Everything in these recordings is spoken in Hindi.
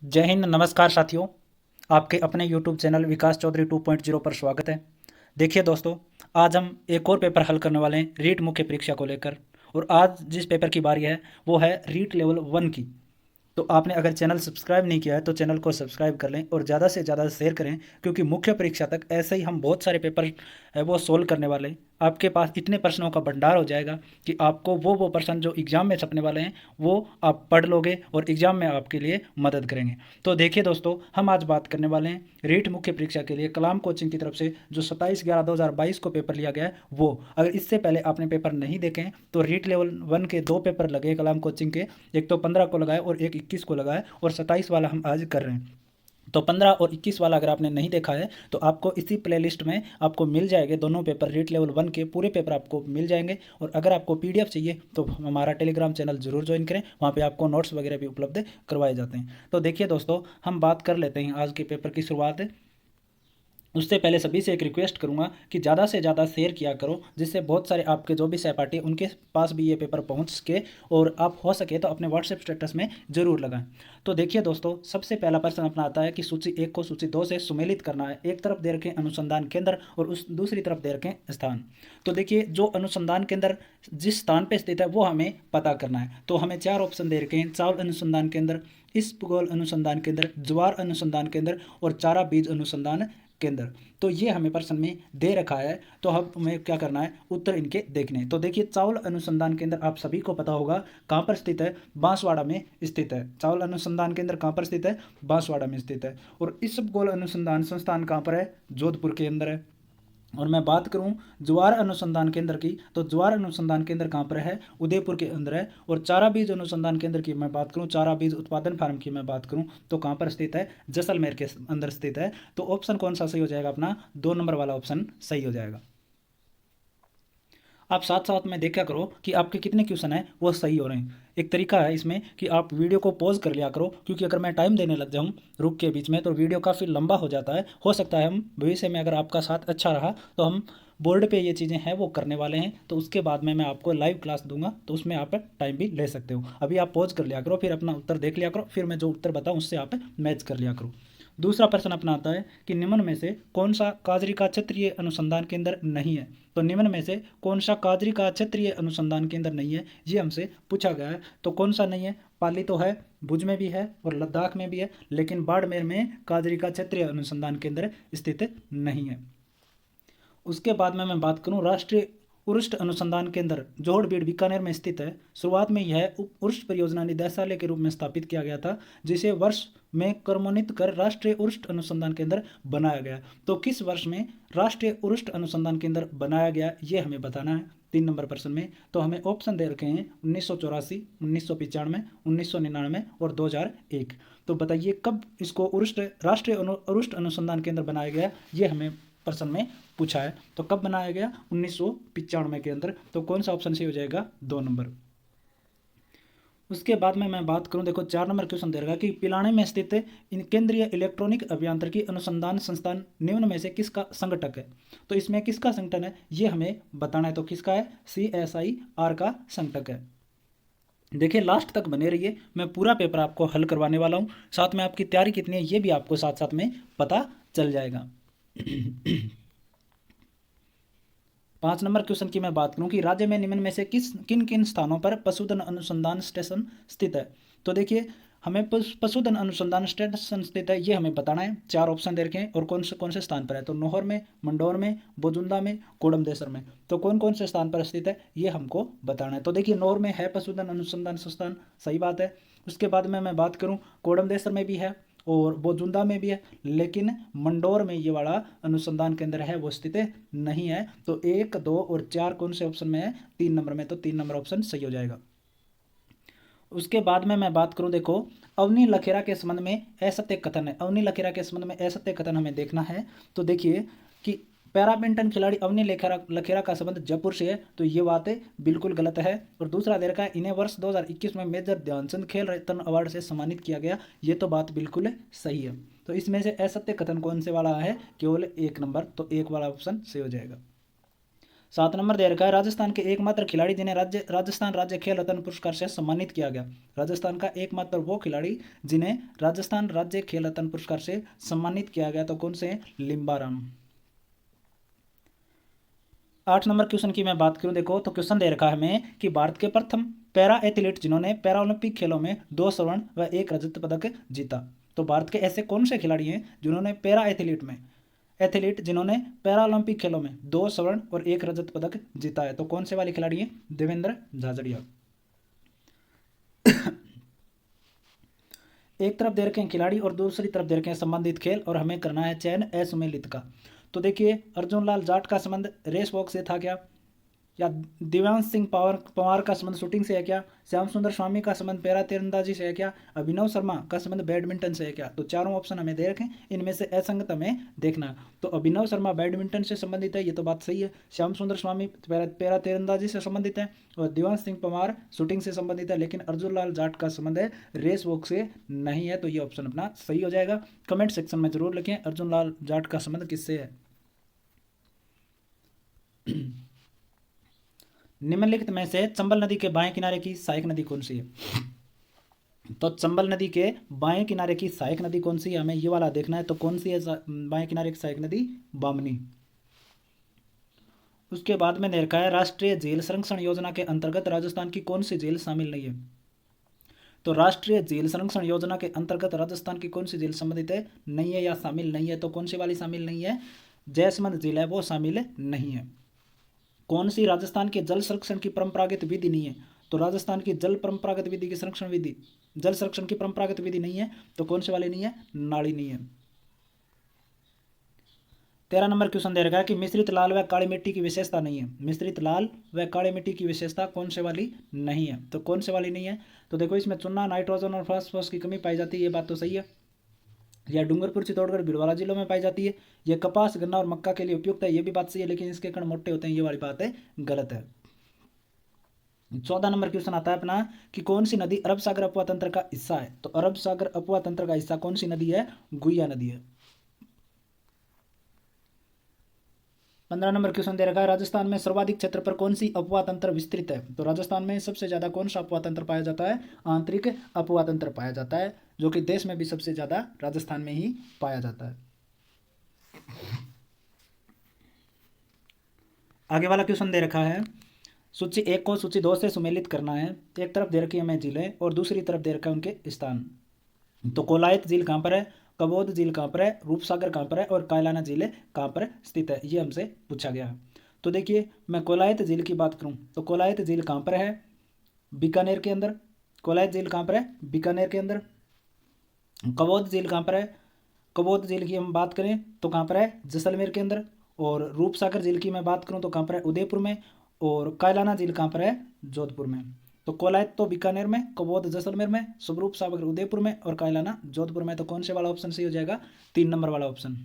जय हिंद। नमस्कार साथियों, आपके अपने यूट्यूब चैनल विकास चौधरी 2.0 पर स्वागत है। देखिए दोस्तों, आज हम एक और पेपर हल करने वाले हैं रीट मुख्य परीक्षा को लेकर। और आज जिस पेपर की बारी है वो है रीट लेवल 1 की। तो आपने अगर चैनल सब्सक्राइब नहीं किया है तो चैनल को सब्सक्राइब कर लें और ज़्यादा से ज़्यादा शेयर करें, क्योंकि मुख्य परीक्षा तक ऐसे ही हम बहुत सारे पेपर है वो सोल्व करने वाले हैं। आपके पास इतने प्रश्नों का भंडार हो जाएगा कि आपको वो प्रश्न जो एग्ज़ाम में छपने वाले हैं वो आप पढ़ लोगे और एग्ज़ाम में आपके लिए मदद करेंगे। तो देखिए दोस्तों, हम आज बात करने वाले हैं रीट मुख्य परीक्षा के लिए कलाम कोचिंग की तरफ से जो 27/11/2022 को पेपर लिया गया है वो। अगर इससे पहले आपने पेपर नहीं देखे हैं तो रीट लेवल 1 के 2 पेपर लगे कलाम कोचिंग के। एक तो 15 को लगाए और एक 21 को लगाए, और 27 वाला हम आज कर रहे हैं। तो 15 और 21 वाला अगर आपने नहीं देखा है तो आपको इसी प्लेलिस्ट में आपको मिल जाएंगे दोनों पेपर, रीट लेवल 1 के पूरे पेपर आपको मिल जाएंगे। और अगर आपको पीडीएफ चाहिए तो हमारा टेलीग्राम चैनल जरूर ज्वाइन करें, वहाँ पे आपको नोट्स वगैरह भी उपलब्ध करवाए जाते हैं। तो देखिए दोस्तों, हम बात कर लेते हैं आज के पेपर की शुरुआत। उससे पहले सभी से एक रिक्वेस्ट करूंगा कि ज़्यादा से ज़्यादा शेयर किया करो, जिससे बहुत सारे आपके जो भी सहपाठी उनके पास भी ये पेपर पहुंच सके, और आप हो सके तो अपने व्हाट्सएप स्टेटस में ज़रूर लगाएं। तो देखिए दोस्तों, सबसे पहला प्रश्न अपना आता है कि सूची 1 को सूची 2 से सुमेलित करना है। एक तरफ दे रखें अनुसंधान केंद्र और उस दूसरी तरफ दे रखें स्थान। तो देखिए, जो अनुसंधान केंद्र जिस स्थान पर स्थित है वो हमें पता करना है। तो हमें 4 ऑप्शन दे रखे हैं: चावल अनुसंधान केंद्र, इसबगोल अनुसंधान केंद्र, ज्वार अनुसंधान केंद्र और चारा बीज अनुसंधान केंद्र। तो ये हमें प्रश्न में दे रखा है, तो हमें क्या करना है, उत्तर इनके देखने हैं। तो देखिए, चावल अनुसंधान केंद्र आप सभी को पता होगा कहाँ पर स्थित है, बांसवाड़ा में स्थित है। चावल अनुसंधान केंद्र कहाँ पर स्थित है, बांसवाड़ा में स्थित है। और इसबगोल अनुसंधान संस्थान कहाँ पर है, जोधपुर के अंदर है। और मैं बात करूं ज्वार अनुसंधान केंद्र की, तो ज्वार अनुसंधान केंद्र कहाँ पर है, उदयपुर के अंदर है। और चारा बीज अनुसंधान केंद्र की मैं बात करूं, चारा बीज उत्पादन फार्म की मैं बात करूं, तो कहाँ पर स्थित है, जैसलमेर के अंदर स्थित है। तो ऑप्शन कौन सा सही हो जाएगा, अपना 2 नंबर वाला ऑप्शन सही हो जाएगा। आप साथ साथ में देखा करो कि आपके कितने क्वेश्चन हैं वो सही हो रहे हैं। एक तरीका है इसमें कि आप वीडियो को पॉज कर लिया करो, क्योंकि अगर मैं टाइम देने लग जाऊं रुक के बीच में तो वीडियो काफ़ी लंबा हो जाता है। हो सकता है हम भविष्य में, अगर आपका साथ अच्छा रहा तो हम बोर्ड पे ये चीज़ें हैं वो करने वाले हैं, तो उसके बाद में मैं आपको लाइव क्लास दूंगा, तो उसमें आप टाइम भी ले सकते हो। अभी आप पॉज कर लिया करो, फिर अपना उत्तर देख लिया करो, फिर मैं जो उत्तर बताऊँ उससे आप मैच कर लिया करो। दूसरा प्रश्न अपना आता है कि निम्न में से कौन सा काजरी का क्षेत्रीय अनुसंधान केंद्र नहीं है। तो निम्न में से कौन सा काजरी का क्षेत्रीय अनुसंधान केंद्र नहीं है, ये हमसे पूछा गया है। तो कौन सा नहीं है, पाली तो है, भुज में भी है और लद्दाख में भी है, लेकिन बाड़मेर में काजरी का क्षेत्रीय अनुसंधान केंद्र स्थित नहीं है। उसके बाद में मैं बात करूं, राष्ट्रीय उर्ष्ट अनुसंधान केंद्र जोहड़बीड़ बीकानेर में स्थित है। शुरुआत में यह उर्ष्ट परियोजना निदेशालय के रूप में स्थापित किया गया था, जिसे वर्ष में क्रमोन्नत कर राष्ट्रीय उर्ष्ट अनुसंधान केंद्र बनाया गया। तो किस वर्ष में राष्ट्रीय उर्ष्ट अनुसंधान केंद्र बनाया गया, ये हमें बताना है 3 नंबर प्रश्न में। तो हमें ऑप्शन दे रखे हैं 1984, 1995, 1999 और 2001। तो बताइए कब इसको उर्ष्ट राष्ट्रीय उर्ष्ट अनुसंधान केंद्र बनाया गया, ये हमें प्रश्न में पूछा है। तो कब बनाया गया, 1995 के अंदर। तो कौन सा ऑप्शन सही हो जाएगा, 2 नंबर। उसके बाद में मैं बात करूं, देखो 4 नंबर क्वेश्चन दे रखा कि पिलाने में स्थित इन केंद्रीय इलेक्ट्रॉनिक अभियांत्रिकी अनुसंधान संस्थान निम्न में से किसका संगठक है। तो इसमें किसका संगठन है ये हमें बताना है। तो किसका है, CSIR का संगठक है। देखिए, लास्ट तक बने रहिए, मैं पूरा पेपर आपको हल करवाने वाला हूँ। साथ में आपकी तैयारी कितनी है ये भी आपको साथ साथ में पता चल जाएगा। 5 नंबर क्वेश्चन की मैं बात करूं कि राज्य में निम्न में से किन किन स्थानों पर पशुधन अनुसंधान स्टेशन स्थित है। तो देखिए, हमें पशुधन अनुसंधान स्टेशन स्थित है ये हमें बताना है। 4 ऑप्शन दे रखे हैं और कौन से स्थान पर है। तो नोहर में, मंडौर में, बोजुंदा में, कोडमदेसर में। तो कौन से स्थान पर स्थित है ये हमको बताना है। तो देखिए, नोहर में है पशुधन अनुसंधान संस्थान, सही बात है। उसके बाद में मैं बात करूँ, कोडमदेसर में भी है और बोजुंदा में भी है, लेकिन मंडौर में ये वाला अनुसंधान केंद्र है वो स्थित नहीं है। तो 1, 2 और 4 कौन से ऑप्शन में है, 3 नंबर में। तो 3 नंबर ऑप्शन सही हो जाएगा। उसके बाद में मैं बात करूं, देखो अवनी लखेरा के संबंध में असत्य कथन है। अवनी लखेरा के संबंध में असत्य कथन हमें देखना है। तो देखिए कि पैराबैडमिंटन खिलाड़ी अवनी लखेरा का संबंध जयपुर से है, तो ये बात बिल्कुल गलत है। और दूसरा दे रखा है इन्हें वर्ष 2021 में मेजर ध्यानचंद खेल रत्न अवार्ड से सम्मानित किया गया, ये तो बात बिल्कुल सही है। तो इसमें से असत्य कथन कौन से वाला है, केवल 1 नंबर। तो 1 वाला ऑप्शन सही हो जाएगा। 7 नंबर दे रखा है, राजस्थान के एकमात्र खिलाड़ी जिन्हें राजस्थान राज्य खेल रत्न पुरस्कार से सम्मानित किया गया। राजस्थान का एकमात्र वो खिलाड़ी जिन्हें राजस्थान राज्य खेल रत्न पुरस्कार से सम्मानित किया गया, तो कौन से हैं? लिम्बाराम। 8 नंबर क्वेश्चन की मैं बात करूं, देखो तो क्वेश्चन दे रखा है हमें कि भारत के प्रथम पैरा एथलीट जिन्होंने पैरा ओलंपिक खेलों में 2 स्वर्ण व 1 रजत पदक जीता। तो भारत के ऐसे कौन से खिलाड़ी हैं जिन्होंने पैरा एथलीट जिन्होंने पैरा ओलंपिक खेलों में 2 स्वर्ण और 1 रजत पदक जीता है, तो कौन से वाले खिलाड़ी हैं? देवेंद्र झाझड़िया। एक तरफ दे रखे हैं खिलाड़ी और दूसरी तरफ दे रखे हैं संबंधित खेल, और हमें करना है चयन असुमेलित का। तो देखिए, अर्जुन लाल जाट का संबंध रेस वॉक से था क्या, या दिव्यांश सिंह पवार का संबंध शूटिंग से है क्या, श्याम सुंदर स्वामी का संबंध पैरा तीरंदाजी से है क्या, अभिनव शर्मा का संबंध बैडमिंटन से है क्या। तो चारों ऑप्शन हमें दे रखें, इनमें से असंगत हमें देखना है। तो अभिनव शर्मा बैडमिंटन से संबंधित है, ये तो बात सही है। श्याम सुंदर स्वामी पैरा तीरंदाजी से संबंधित है, और दिव्यांश सिंह पवार शूटिंग से संबंधित है, लेकिन अर्जुन लाल जाट का संबंध है रेस वॉक से नहीं है, तो ये ऑप्शन अपना सही हो जाएगा। कमेंट सेक्शन में जरूर लिखें अर्जुन लाल जाट का संबंध किससे है। निम्नलिखित में से चंबल नदी के बाएं किनारे की सहायक नदी कौन सी है? तो चंबल नदी के बाएं किनारे की सहायक नदी कौन सी है, हमें ये वाला देखना है। तो कौन सी है बाएं किनारे की सहायक नदी? बामनी। उसके बाद में दे रखा है, राष्ट्रीय झील संरक्षण योजना के अंतर्गत राजस्थान की कौन सी झील शामिल नहीं है? तो राष्ट्रीय झील संरक्षण योजना के अंतर्गत राजस्थान की कौन सी झील संबंधित है, नहीं है या शामिल नहीं है? तो कौन सी वाली शामिल नहीं है? जयसमंद झील है वो शामिल नहीं है। कौन सी राजस्थान के जल संरक्षण की परंपरागत विधि नहीं है? तो राजस्थान की जल परंपरागत विधि की संरक्षण विधि, जल संरक्षण की परंपरागत विधि नहीं है, तो कौन से वाली नहीं है? नाड़ी नहीं है। 13 नंबर क्वेश्चन दे रखा है कि मिश्रित लाल व काली मिट्टी की विशेषता नहीं है। मिश्रित लाल व काली मिट्टी की विशेषता कौन से वाली नहीं है? तो कौन से वाली नहीं है? तो देखो, इसमें चूना, नाइट्रोजन और फास्फोरस की कमी पाई जाती है, ये बात तो सही है। यह डूंगरपुर, चित्तौड़गढ़, भीलवाड़ा जिलों में पाई जाती है। यह कपास, गन्ना और मक्का के लिए उपयुक्त है, ये भी बात सही है, लेकिन इसके कण मोटे होते हैं, ये वाली बात है गलत है। 14 नंबर क्वेश्चन आता है अपना कि कौन सी नदी अरब सागर अपवा तंत्र का हिस्सा है? तो अरब सागर अपवा तंत्र का हिस्सा कौन सी नदी है? गुइया नदी है। 15 नंबर क्वेश्चन दे रखा है, राजस्थान में सर्वाधिक क्षेत्र पर कौन सी अपवा तंत्र विस्तृत है? तो राजस्थान में सबसे ज्यादा कौन सा अपवा तंत्र पाया जाता है? आंतरिक अपवा तंत्र पाया जाता है, जो कि देश में भी सबसे ज्यादा राजस्थान में ही पाया जाता है। आगे वाला क्वेश्चन दे रखा है, सूची 1 को सूची 2 से सुमेलित करना है। एक तरफ दे रखी है हमें झीलें और दूसरी तरफ दे रखा है उनके स्थान। तो कोलायत झील कहाँ पर है, कबोध झील कहाँ पर है, रूपसागर कहाँ पर है, और कायलाना झील कहाँ पर स्थित है, ये हमसे पूछा गया है। तो देखिए, मैं कोलायत झील की बात करूँ तो कोलायत झील कहाँ पर है? बीकानेर के अंदर। कोलायत झील कहाँ पर है? बीकानेर के अंदर। कबोध झील कहाँ पर है? कबोध झील की हम बात करें तो कहाँ पर है? जैसलमेर के अंदर। और रूपसागर झील की मैं बात करूँ तो कहाँ पर है? उदयपुर में। और कायलाना झील कहाँ पर है? जोधपुर में। तो कोलायत तो बीकानेर में, कबोध जैसलमेर में, स्वरूप सागर उदयपुर में, और कायलाना जोधपुर में। तो कौन से वाला ऑप्शन सही हो जाएगा? 3 नंबर वाला ऑप्शन।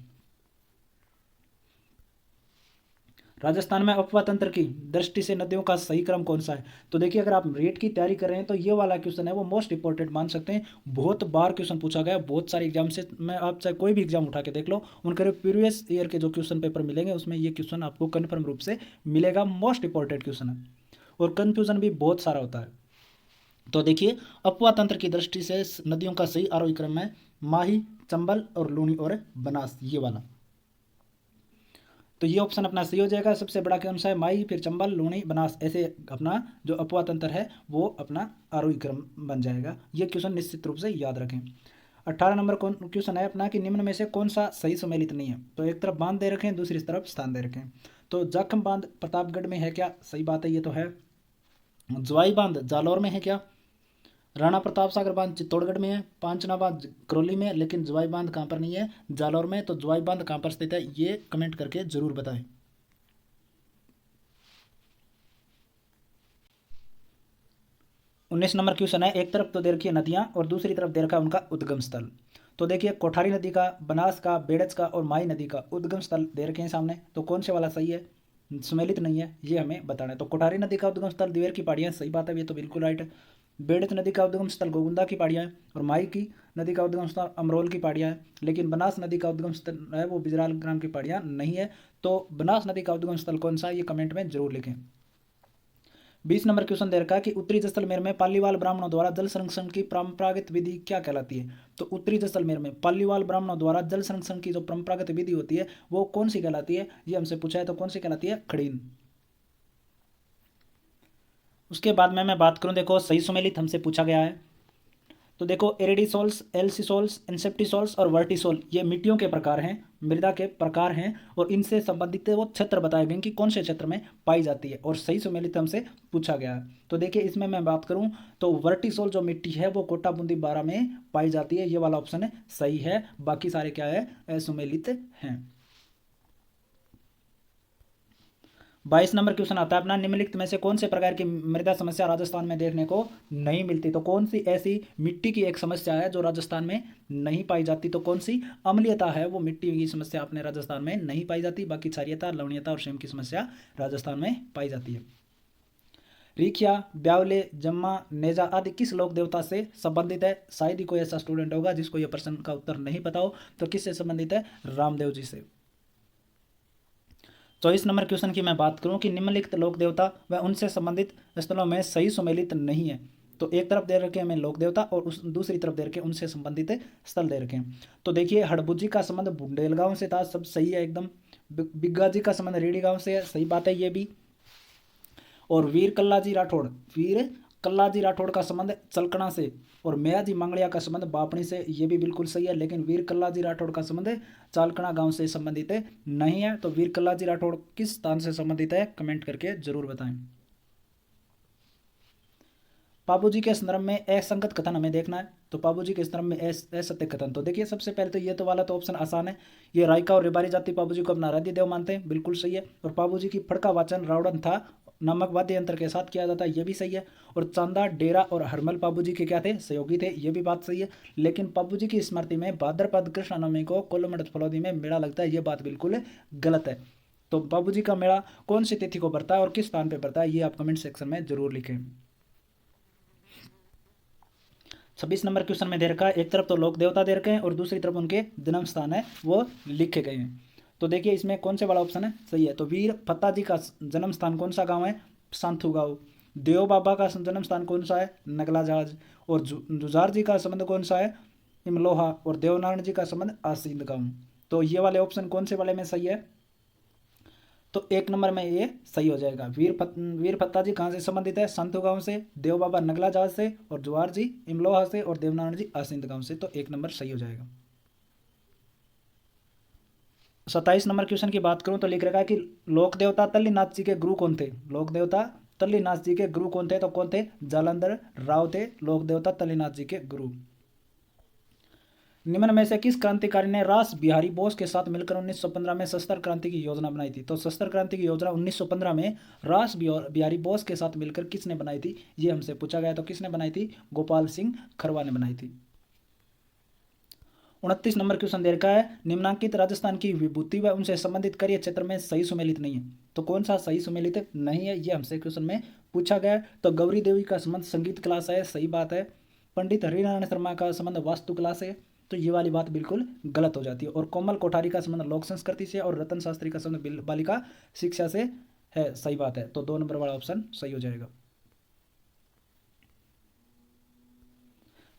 राजस्थान में अपवा तंत्र की दृष्टि से नदियों का सही क्रम कौन सा है? तो देखिए, अगर आप रेट की तैयारी कर रहे हैं तो ये वाला क्वेश्चन है वो मोस्ट इंपॉर्टेंट मान सकते हैं। बहुत बार क्वेश्चन पूछा गया, बहुत सारे एग्जाम से, मैं आप चाहे कोई भी एग्जाम उठा के देख लो, उनके प्रीवियस ईयर के जो क्वेश्चन पेपर मिलेंगे उसमें ये क्वेश्चन आपको कन्फर्म रूप से मिलेगा। मोस्ट इंपॉर्टेंट क्वेश्चन है और कन्फ्यूजन भी बहुत सारा होता है। तो देखिए, अपवा तंत्र की दृष्टि से नदियों का सही आरोही क्रम है माही, चंबल और लूनी और बनास, ये वाला। तो ये ऑप्शन अपना सही हो जाएगा। सबसे बड़ा क्रम है माही, फिर चंबल, लूणी, बनास, ऐसे अपना जो अपवा तंत्र है वो अपना आरोही क्रम बन जाएगा। ये क्वेश्चन निश्चित रूप से याद रखें। 18 नंबर कौन क्वेश्चन है अपना कि निम्न में से कौन सा सही सुमेलित नहीं है? तो एक तरफ बांध दे रखें, दूसरी तरफ स्थान दे रखें। तो जाखम बांध प्रतापगढ़ में है क्या? सही बात है, ये तो है। ज्वाई बांध जालौर में है क्या? राणा प्रताप सागर बांध चित्तौड़गढ़ में है। पांचना बांध करौली में, लेकिन ज्वाई बांध कहाँ पर नहीं है? जालौर में। तो ज्वाई बांध कहाँ पर स्थित है, ये कमेंट करके जरूर बताएं। 19 नंबर क्वेश्चन है, एक तरफ तो दे रखी है नदियाँ और दूसरी तरफ दे रखा है उनका उद्गम स्थल। तो देखिए, कोठारी नदी का, बनास का, बेड़च का और माई नदी का उद्गम स्थल दे रखे हैं सामने। तो कौन से वाला सही है? सुमेलित नहीं है, ये हमें बताना है। तो कोठारी नदी का उद्गम स्थल दिवेर की पहाड़ियाँ, सही बात है, ये तो बिल्कुल राइट है। बेड़च नदी का उद्गम स्थल गोगुंदा की पहाड़ियाँ है, और माई की नदी का उद्गम स्थल अमरोल की पहाड़ियाँ है। लेकिन बनास नदी का उद्गम स्थल है वो बिजराल ग्राम की पहाड़ियाँ नहीं है। तो बनास नदी का उद्गम स्थल कौन सा है, ये कमेंट में जरूर लिखें। 20 नंबर क्वेश्चन दे रखा है कि उत्तरी जैसलमेर में पालीवाल ब्राह्मणों द्वारा जल संरक्षण की परंपरागत विधि क्या कहलाती है। तो उत्तरी जैसलमेर में पालीवाल ब्राह्मणों द्वारा जल संरक्षण की जो परंपरागत विधि होती है वो कौन सी कहलाती है, ये हमसे पूछा है, तो कौन सी कहलाती है, खड़ीन। उसके बाद में मैं बात करूं, देखो सही सुमेलित हमसे पूछा गया है। तो देखो एरिडिसोल्स, एल्सिसोल्स, इंसेप्टिसोल्स और वर्टिसोल ये मिट्टियों के प्रकार हैं, मृदा के प्रकार हैं, और इनसे संबंधित वो क्षेत्र बताए गए कि कौन से क्षेत्र में पाई जाती है, और सही सुमेलित हमसे पूछा गया है। तो देखिए इसमें मैं बात करूं तो वर्टिसोल जो मिट्टी है वो कोटा बूंदी बारा में पाई जाती है, ये वाला ऑप्शन सही है। बाकी सारे क्या है, असुमेलित हैं। 22 नंबर क्वेश्चन आता है अपना, निम्नलिखित में से कौन से प्रकार की मृदा समस्या राजस्थान में देखने को नहीं मिलती। तो कौन सी ऐसी मिट्टी की एक समस्या है जो राजस्थान में नहीं पाई जाती, तो कौन सी अम्लीयता है वो मिट्टी की समस्या अपने राजस्थान में नहीं पाई जाती। बाकी क्षारीयता, लवणीयता और सेम की समस्या राजस्थान में पाई जाती है। रिखिया, ब्यावले, जम्मा, नेजा आदि किस लोक देवता से संबंधित है। शायद ही कोई ऐसा स्टूडेंट होगा जिसको यह प्रश्न का उत्तर नहीं पता हो। तो किससे संबंधित है, रामदेव जी से। 24 नंबर क्वेश्चन की मैं बात करूं कि निम्नलिखित लोक देवता व उनसे संबंधित स्थलों में सही सुमेलित नहीं है। तो एक तरफ दे रखे हमें लोक देवता और उस दूसरी तरफ दे रखे उनसे संबंधित स्थल दे रखे हैं। तो देखिए हड़बुजी का संबंध बुंडेल गांव से था, सब सही है एकदम। बिग्गा जी का संबंध रेडी गांव से है, सही बात है ये भी। और वीर कल्लाजी राठौड़, वीर कल्लाजी राठौड़ का संबंध चलकणा से, और मेयाजी मांगड़िया का संबंध बापणी से, ये भी बिल्कुल सही है। लेकिन वीर कल्लाजी राठौड़ का संबंध चालकणा गांव से संबंधित नहीं है। तो वीर कल्लाजी राठौड़ किस स्थान से संबंधित है, कमेंट करके जरूर बताएं। पाबूजी के संदर्भ में असंगत कथन हमें देखना है। तो पाबूजी के संदर्भ में असत्य कथन, तो देखिए सबसे पहले तो ये तो वाला तो ऑप्शन आसान है। ये रायका और रिबारी जाति पाबूजी को अपना आराध्य देव मानते हैं, बिल्कुल सही है। और पाबूजी की फड़का वाचन रावड़न था नामक वाद्य यंत्र के साथ किया जाता है, ये भी सही है। और चांदा, डेरा और हरमल पाबूजी के क्या थे, सहयोगी थे, ये भी बात सही है। लेकिन पाबूजी की स्मृति में भाद्रपद कृष्ण नवमी को कोल्लमठ फलौदी में मेला लगता है, ये बात बिल्कुल गलत है। तो बाबूजी का मेला कौन सी तिथि को पड़ता है और किस स्थान पर पड़ता है, ये आप कमेंट सेक्शन में जरूर लिखें। 26 नंबर क्वेश्चन में दे रखा है, एक तरफ तो लोक देवता दे रखे हैं और दूसरी तरफ उनके जन्म स्थान है वो लिखे गए हैं। तो देखिए इसमें कौन से वाला ऑप्शन है सही है। तो वीर फत्ता जी का जन्म स्थान कौन सा गांव है, सांथू गांव। देव बाबा का जन्म स्थान कौन सा है, नगला जहाज। और जुजार जी का संबंध कौन सा है, इमलोहा। और देवनारायण जी का संबंध आसींद गांव। तो ये वाले ऑप्शन कौन से वाले में सही है, तो एक नंबर में ये सही हो जाएगा। वीर फत्ता जी कहाँ से संबंधित है, संतु गांव से, देव बाबा नगला जहाज से, और जुआर जी इमलोहा से, और देवनारायण जी आसिंद गांव से। तो एक नंबर सही हो जाएगा। 27 नंबर क्वेश्चन की बात करूं तो लिख रखा है कि लोक देवता तल्लीनाथ जी के गुरु कौन थे। लोक देवता तल्लीनाथ जी के गुरु कौन थे, तो कौन थे, जालंधर राव थे लोक देवता तल्लीनाथ जी के गुरु। निम्न में से किस क्रांतिकारी ने रास बिहारी बोस के साथ मिलकर 1915 में सशस्त्र क्रांति की योजना बनाई थी। तो सशस्त्र क्रांति की योजना 1915 में रास बिहारी बोस के साथ मिलकर किसने बनाई थी, ये हमसे पूछा गया। तो किसने बनाई थी, गोपाल सिंह खरवा ने बनाई थी। 29 नंबर क्वेश्चन दे रखा है, निम्नांकित राजस्थान की विभूति व उनसे संबंधित कार्य क्षेत्र में सही सुमेलित नहीं है। तो कौन सा सही सुमेलित नहीं है, ये हमसे क्वेश्चन में पूछा गया। तो गौरी देवी का संबंध संगीत कला से है, सही बात है। पंडित हरिनारायण शर्मा का संबंध वास्तु कला से, तो ये वाली बात बिल्कुल गलत हो जाती है। और कोमल कोठारी का संबंध लोक संस्कृति से, और रतन शास्त्री का संबंध बालिका शिक्षा से है, सही बात है। तो 2 नंबर वाला ऑप्शन सही हो जाएगा।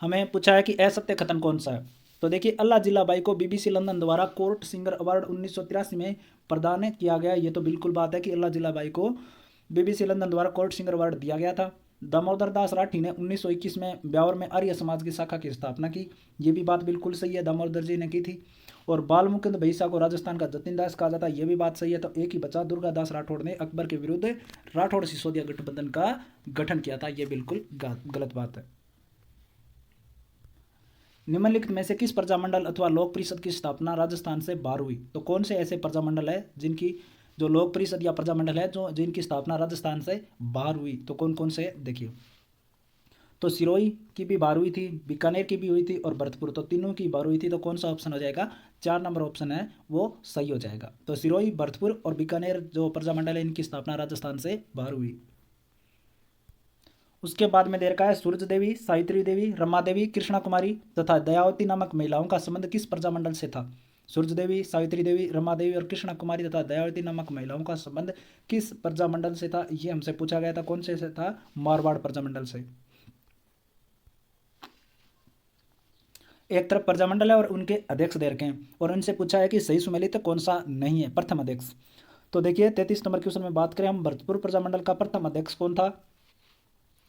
हमें पूछा है कि असत्य कथन कौन सा है। तो देखिए अल्लाह जिला बाई को बीबीसी लंदन द्वारा कोर्ट सिंगर अवार्ड 1983 में प्रदान किया गया, ये तो बिल्कुल बात है कि अल्लाह जिला बाई को बीबीसी लंदन द्वारा कोर्ट सिंगर अवार्ड दिया गया था। दामोदर दास राठी ने 1921 में ब्यावर में आर्य समाज की शाखा की स्थापना की, ये भी बात बिल्कुल सही है, दामोदर जी ने की थी। और बाल मुकुंद भैसा को राजस्थान का जतिन दास कहा जाता है, ये भी बात सही है। तो एक ही बचा, दुर्गा दास राठौड़ ने अकबर के विरुद्ध राठौड़ सिसोदिया गठबंधन का गठन किया था, ये बिल्कुल गलत बात है। निम्नलिखित में से किस प्रजामंडल अथवा लोक परिषद की स्थापना राजस्थान से बाहर हुई। तो कौन से ऐसे प्रजामंडल है जिनकी जो लोक परिषद या प्रजामंडल है जो जिनकी स्थापना राजस्थान से बाहर हुई, तो कौन कौन से देखिए। तो सिरोही की भी बाहर हुई थी, बीकानेर की भी हुई थी, और भरतपुर, तो तीनों की बाहर हुई थी। तो कौन सा ऑप्शन हो जाएगा, 4 नंबर ऑप्शन है वो सही हो जाएगा। तो सिरोही, भरतपुर और बीकानेर जो प्रजामंडल है इनकी स्थापना राजस्थान से बाहर हुई। उसके बाद में दे रखा है सूरज देवी, सावित्री देवी, रमा देवी, कृष्णा कुमारी तथा दयावती नामक महिलाओं का संबंध किस प्रजामंडल से था। सूरज देवी, सावित्री देवी, रमा देवी और कृष्णा कुमारी तथा दयावती नामक महिलाओं का संबंध किस प्रजामंडल से था। ये हमसे पूछा गया था, कौन से था, मारवाड़ प्रजामंडल से। एक तरफ प्रजामंडल है और उनके अध्यक्ष दे रखे हैं और उनसे पूछा है कि सही सुमेलित कौन सा नहीं है, प्रथम अध्यक्ष। तो देखिए 33 नंबर क्वेश्चन में बात करें हम, भरतपुर प्रजामंडल का प्रथम अध्यक्ष कौन था,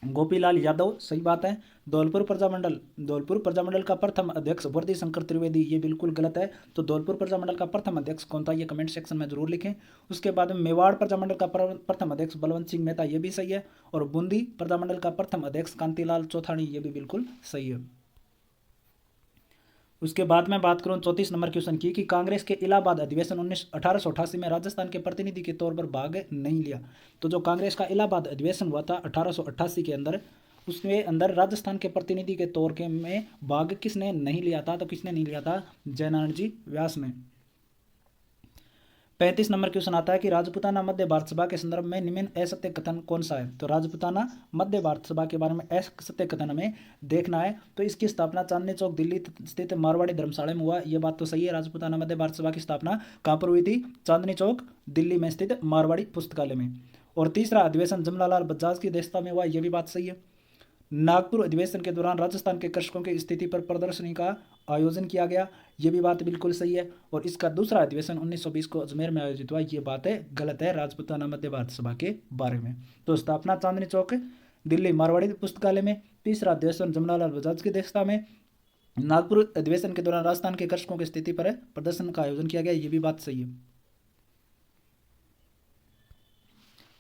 गोपीलाल यादव, सही बात है। धौलपुर प्रजामंडल का प्रथम अध्यक्ष वर्दी शंकर त्रिवेदी, ये बिल्कुल गलत है। तो धौलपुर प्रजामंडल का प्रथम अध्यक्ष कौन था, ये कमेंट सेक्शन में जरूर लिखें। उसके बाद में मेवाड़ प्रजामंडल का प्रथम अध्यक्ष बलवंत सिंह मेहता, ये भी सही है। और बूंदी प्रजामंडल का प्रथम अध्यक्ष कांतिलाल चौथानी, ये भी बिल्कुल सही है। उसके बाद मैं बात करूं 34 नंबर क्वेश्चन की, कि कांग्रेस के इलाहाबाद अधिवेशन 1888 में राजस्थान के प्रतिनिधि के तौर पर भाग नहीं लिया। तो जो कांग्रेस का इलाहाबाद अधिवेशन हुआ था 1888 के अंदर, उसके अंदर राजस्थान के प्रतिनिधि के तौर के में भाग किसने नहीं लिया था, तो किसने नहीं लिया था, जयनारायण जी व्यास ने। 35 नंबर क्वेश्चन आता है कि राजपूताना मध्य भारत सभा के संदर्भ में निम्न असत्य कथन कौन सा है। तो राजपूताना मध्य भारत सभा के बारे में असत्य कथन में देखना है। तो इसकी स्थापना चांदनी चौक दिल्ली स्थित मारवाड़ी धर्मशाला में हुआ, यह बात तो सही है। राजपूताना मध्य भारत सभा की स्थापना कहाँ पर हुई थी, चांदनी चौक दिल्ली में स्थित मारवाड़ी पुस्तकालय में। और तीसरा अधिवेशन जमनालाल बजाज की अध्यक्षता में हुआ, यह भी बात सही है। नागपुर अधिवेशन के दौरान राजस्थान के कृषकों की स्थिति पर प्रदर्शनी का आयोजन किया गया, ये भी बात बिल्कुल सही है। और इसका दूसरा अधिवेशन 1920 को अजमेर में आयोजित हुआ, ये बात है गलत है राजपूताना मध्य भारत सभा के बारे में। तो स्थापना चांदनी चौक दिल्ली मारवाड़ी पुस्तकालय में, तीसरा अधिवेशन जमनालाल बजाज की अध्यक्षता में, नागपुर अधिवेशन के दौरान राजस्थान के कृषकों की स्थिति पर प्रदर्शन का आयोजन किया गया, ये भी बात सही है।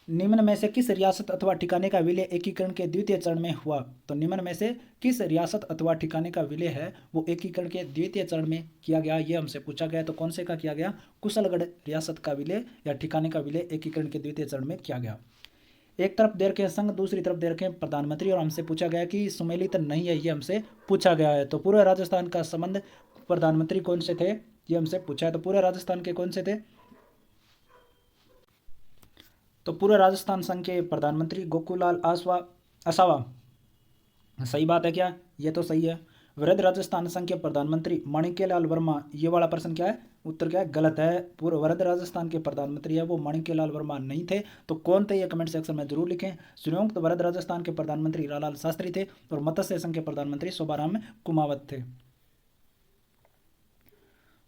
निम्न में से किस रियासत अथवा ठिकाने का विलय एकीकरण के द्वितीय चरण में हुआ। तो निम्न में से किस रियासत अथवा ठिकाने का विलय है वो एकीकरण के द्वितीय चरण में किया गया, ये हमसे पूछा गया। तो कौन से का किया गया, कुशलगढ़ रियासत का विलय या ठिकाने का विलय एकीकरण के द्वितीय चरण में किया गया। एक तरफ दे रखे संघ, दूसरी तरफ दे रखे प्रधानमंत्री, और हमसे पूछा गया कि सुमेलित नहीं है, ये हमसे पूछा गया है। तो पूर्व राजस्थान का संबंध प्रधानमंत्री कौन से थे, ये हमसे पूछा है। तो पूर्व राजस्थान के कौन से थे, तो पूर्व राजस्थान संघ के प्रधानमंत्री गोकुलाल असावा, सही बात है क्या, ये तो सही है। वृद्ध राजस्थान संघ के प्रधानमंत्री माणिक्यलाल वर्मा, ये वाला प्रश्न क्या है, उत्तर क्या है, गलत है। पूर्व वृद्ध राजस्थान के प्रधानमंत्री है वो माणिक्यलाल वर्मा नहीं थे। तो कौन थे, ये कमेंट सेक्शन में जरूर लिखें। संयुक्त वृद्ध राजस्थान के प्रधानमंत्री लालाल शास्त्री थे और मत्स्य संघ के प्रधानमंत्री शोभाराम कुमावत थे।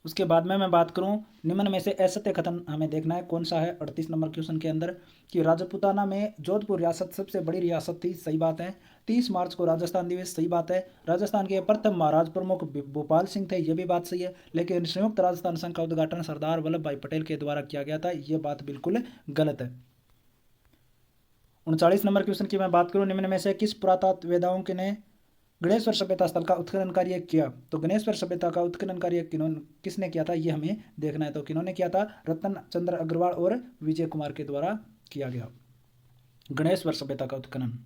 उसके बाद में मैं बात करूं, निम्न में से असत्य कथन हमें देखना है कौन सा है 38 नंबर क्वेश्चन के अंदर, कि राजपूताना में जोधपुर रियासत सबसे बड़ी रियासत थी, सही बात है। 30 मार्च को राजस्थान दिवस, सही बात है। राजस्थान के प्रथम महाराज प्रमुख भोपाल सिंह थे, ये भी बात सही है। लेकिन संयुक्त राजस्थान संघ का उद्घाटन सरदार वल्लभ भाई पटेल के द्वारा किया गया था, ये बात बिल्कुल गलत है। 39 नंबर क्वेश्चन की मैं बात करूं, निम्न में से किस पुरातत्ववेदाओं के ने गणेश्वर सभ्यता स्थल का उत्खनन कार्य किया। तो गणेश्वर सभ्यता का उत्खनन कार्य किसने किया था, ये हमें देखना है। तो किन्होंने किया था, रतन चंद्र अग्रवाल और विजय कुमार के द्वारा किया गया गणेश्वर सभ्यता का उत्खनन।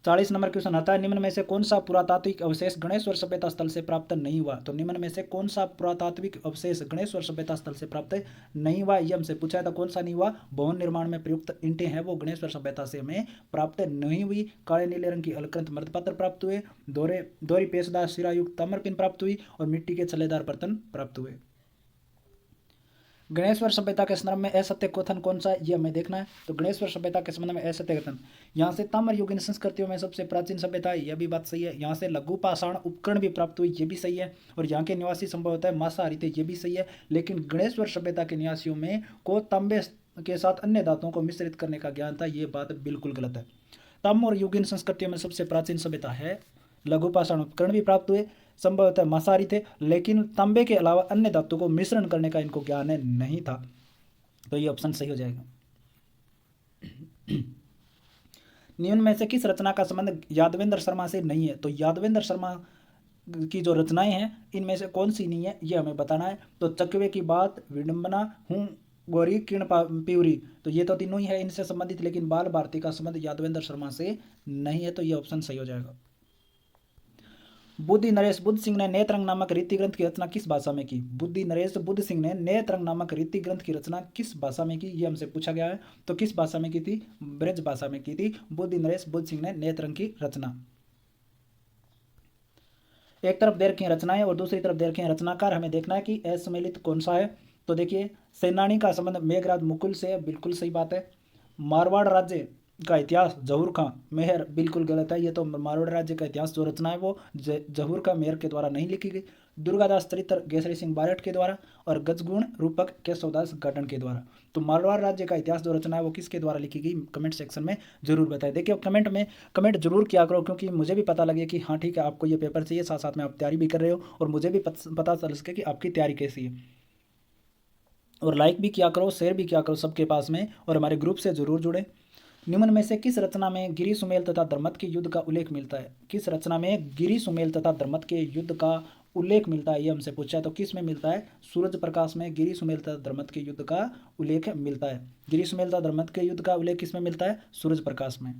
40 नंबर क्वेश्चन आता है, निम्न में से कौन सा पुरातात्विक अवशेष गणेश्वर सभ्यता स्थल से प्राप्त नहीं हुआ। तो निम्न में से कौन सा पुरातात्विक अवशेष गणेश्वर सभ्यता स्थल से प्राप्त नहीं हुआ, ये हमसे पूछा था। कौन सा नहीं हुआ, भवन निर्माण में प्रयुक्त ईंटें हैं वो गणेश्वर सभ्यता से हमें प्राप्त नहीं हुई। काले नीले रंग की अलकृत मृतपात्र प्राप्त हुए, दोहरी पेशदार सिरायुक्त ताम्रपिन प्राप्त हुई और मिट्टी के छल्लेदार बर्तन प्राप्त हुए। गणेश्वर सभ्यता के संदर्भ में असत्य कथन कौन सा है, ये हमें देखना है। तो गणेश्वर सभ्यता के संबंध में असत्य कथन, यहाँ से ताम्र युगीन संस्कृतियों में सबसे प्राचीन सभ्यता है, यह भी बात सही है। यहाँ से लघु पाषाण उपकरण भी प्राप्त हुई, ये भी सही है। और यहाँ के निवासी संभवतः मांसाहारी थे, ये भी सही है। लेकिन गणेश्वर सभ्यता के निवासियों में को तांबे के साथ अन्य धातुओं को मिश्रित करने का ज्ञान था, ये बात बिल्कुल गलत है। ताम्र और युगीन संस्कृतियों में सबसे प्राचीन सभ्यता है, लघु पाषाण उपकरण भी प्राप्त हुए, संभवतः मांसाहारी थे, लेकिन तांबे के अलावा अन्य धातु को मिश्रण करने का इनको ज्ञान नहीं था। तो ये ऑप्शन सही हो जाएगा। निम्न में से किस रचना का संबंध यादवेंद्र शर्मा से नहीं है। तो यादवेंद्र शर्मा की जो रचनाएं हैं इनमें से कौन सी नहीं है, ये हमें बताना है। तो चकवे की बात, विडंबना, हूँ गौरी, किरण प्यूरी, तो ये तो तीनों ही है इनसे संबंधित, लेकिन बाल भारती का संबंध यादवेंद्र शर्मा से नहीं है। तो ये ऑप्शन सही हो जाएगा। बुद्धि नरेश बुद्ध सिंह ने नेत्रंग नामक रीति ग्रंथ की रचना किस भाषा में की? बुद्धि नरेश बुद्ध सिंह ने नेत्रंग नामक रीति ग्रंथ की रचना किस भाषा में की, ये हमसे पूछा गया है। तो किस भाषा में की थी? ब्रज भाषा में की थी बुद्धि नरेश बुद्ध सिंह ने नेत्रंग की रचना। एक तरफ दे रखी है रचनाएं और दूसरी तरफ दे रखे हैं रचनाकार, हमें देखना है कि असम्मिलित कौन सा है। तो देखिए, सेनानी का संबंध मेघराज मुकुल से है, बिल्कुल सही बात है। मारवाड़ राज्य का इतिहास जहूर खां मेहर, बिल्कुल गलत है। ये तो मारवाड़ राज्य का इतिहास जो रचना है वो जहूर खां मेहर के द्वारा नहीं लिखी गई। दुर्गादास चरित्र केसरी सिंह बारठ के द्वारा और गजगुण रूपक केशवदास गाटन के द्वारा। तो मारवाड़ राज्य का इतिहास जो रचना है वो किसके द्वारा लिखी गई, कमेंट सेक्शन में जरूर बताएं। देखिए, कमेंट जरूर किया करो, क्योंकि मुझे भी पता लगे कि हाँ ठीक है, आपको ये पेपर चाहिए, साथ साथ में आप तैयारी भी कर रहे हो और मुझे भी पता चल सके कि आपकी तैयारी कैसी है। और लाइक भी किया करो, शेयर भी किया करो सबके पास में, और हमारे ग्रुप से जरूर जुड़े। निम्न में से किस रचना में गिरी सुमेल तथा धर्मत के युद्ध का उल्लेख मिलता है? किस रचना में गिरी सुमेल तथा धर्मत के युद्ध का उल्लेख मिलता है, ये हमसे पूछा है। तो किस में मिलता है? सूरज प्रकाश में गिरी सुमेल तथा धर्मत के युद्ध का उल्लेख मिलता है। गिरी सुमेल तथा धर्मत के युद्ध का उल्लेख किस में मिलता है? सूरज प्रकाश में।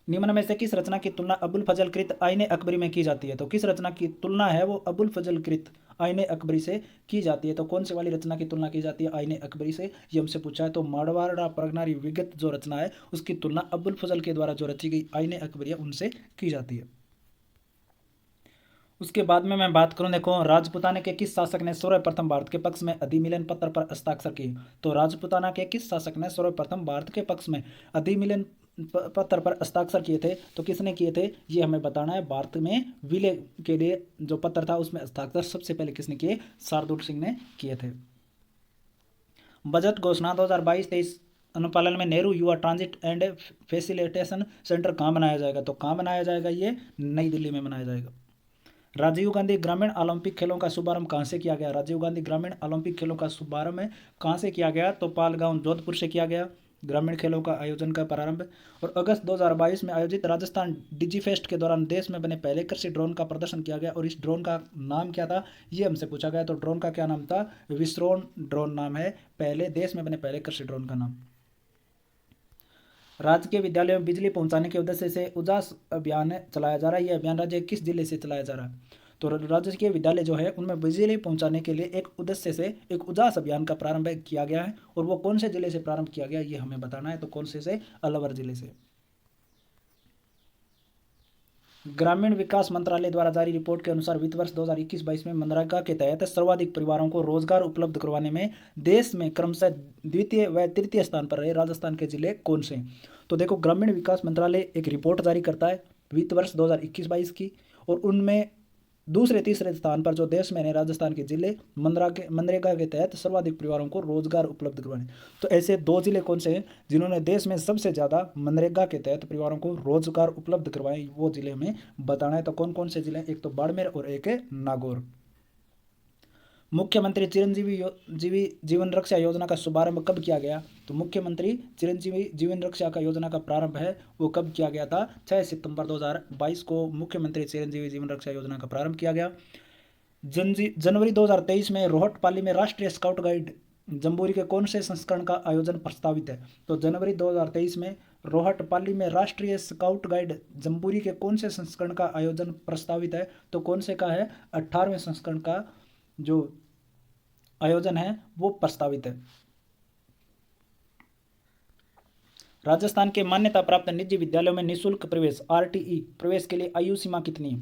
निम्न में से किस रचना की तुलना अबुल फजल कृत आईने अकबरी में की जाती है? तो किस रचना की तुलना है वो अबुल फजल कृत आईने अकबरी से की जाती है? तो कौन से वाली रचना की तुलना की जाती है आईने अकबरी से, ये हमसे पूछा है। तो मारवाड़ा प्रगनारी विगत जो रचना है उसकी तुलना अबुल फजल के द्वारा जो रची गई आईने अकबरिया उनसे की जाती है। उसके बाद में मैं बात करूं, देखो, राजपुताना के किस शासक ने सर्वप्रथम भारत के पक्ष में अधिमिलन पत्र पर हस्ताक्षर किए? तो राजपुताना के किस शासक ने सर्वप्रथम भारत के पक्ष में अधिमिलन पत्र पर हस्ताक्षर किए थे? तो किसने किए थे, ये हमें बताना है। भारत में विलय के लिए जो पत्र था उसमें हस्ताक्षर सबसे पहले किसने किए? शार्दुल सिंह ने किए थे। बजट घोषणा 2022-23 अनुपालन में नेहरू युवा ट्रांजिट एंड फैसिलिटेशन सेंटर कहाँ बनाया जाएगा? तो कहाँ बनाया जाएगा? ये नई दिल्ली में बनाया जाएगा। राजीव गांधी ग्रामीण ओलंपिक खेलों का शुभारंभ कहाँ से किया गया? राजीव गांधी ग्रामीण ओलंपिक खेलों का शुभारंभ कहाँ से किया गया? तो पालगांव जोधपुर से किया गया ग्रामीण खेलों का आयोजन का प्रारंभ। और अगस्त 2022 में आयोजित राजस्थान डिजीफेस्ट के दौरान देश में बने पहले कृषि ड्रोन का प्रदर्शन किया गया, और इस ड्रोन का नाम क्या था, ये हमसे पूछा गया। तो ड्रोन का क्या नाम था? विस्रोन ड्रोन नाम है पहले देश में बने पहले कृषि ड्रोन का नाम। राजकीय विद्यालयों में बिजली पहुंचाने के उद्देश्य से उजास अभियान चलाया जा रहा है। यह अभियान राज्य किस जिले से चलाया जा रहा है? तो राजकीय विद्यालय जो है उनमें बिजली पहुंचाने के लिए एक उद्देश्य से एक उजास अभियान का प्रारंभ किया गया है, और वो कौन से जिले से प्रारंभ किया गया ये हमें बताना है। तो कौन से? अलवर जिले से। ग्रामीण विकास मंत्रालय द्वारा जारी रिपोर्ट के अनुसार वित्त वर्ष 2021-22 में मनरेगा के तहत सर्वाधिक परिवारों को रोजगार उपलब्ध करवाने में देश में क्रमशः द्वितीय व तृतीय स्थान पर रहे राजस्थान के जिले कौन से? तो देखो, ग्रामीण विकास मंत्रालय एक रिपोर्ट जारी करता है वित्त वर्ष 2021-22 की, और उनमें दूसरे तीसरे स्थान पर जो देश में है राजस्थान के जिले मनरेगा के तहत सर्वाधिक परिवारों को रोजगार उपलब्ध करवाने। तो ऐसे दो जिले कौन से हैं जिन्होंने देश में सबसे ज़्यादा मनरेगा के तहत परिवारों को रोजगार उपलब्ध करवाए, वो जिले हमें बताना है। तो कौन कौन से जिले? एक तो बाड़मेर और एक है नागौर। मुख्यमंत्री चिरंजीवी जीवन रक्षा योजना का शुभारंभ कब किया गया? तो मुख्यमंत्री चिरंजीवी जीवन रक्षा का योजना का प्रारंभ है वो कब किया गया था? 6 सितंबर 2022 को मुख्यमंत्री चिरंजीवी जीवन रक्षा योजना का प्रारंभ किया गया। जनवरी 2023 में रोहटपाली में राष्ट्रीय स्काउट गाइड जम्बूरी के कौन से संस्करण का आयोजन प्रस्तावित है? तो जनवरी 2023 में रोहटपाली में राष्ट्रीय स्काउट गाइड जम्बूरी के कौन से संस्करण का आयोजन प्रस्तावित है? तो कौन से का है? 18वें संस्करण का जो आयोजन है वो प्रस्तावित है। राजस्थान के मान्यता प्राप्त निजी विद्यालयों में निःशुल्क प्रवेश आरटीई प्रवेश के लिए आयु सीमा कितनी है?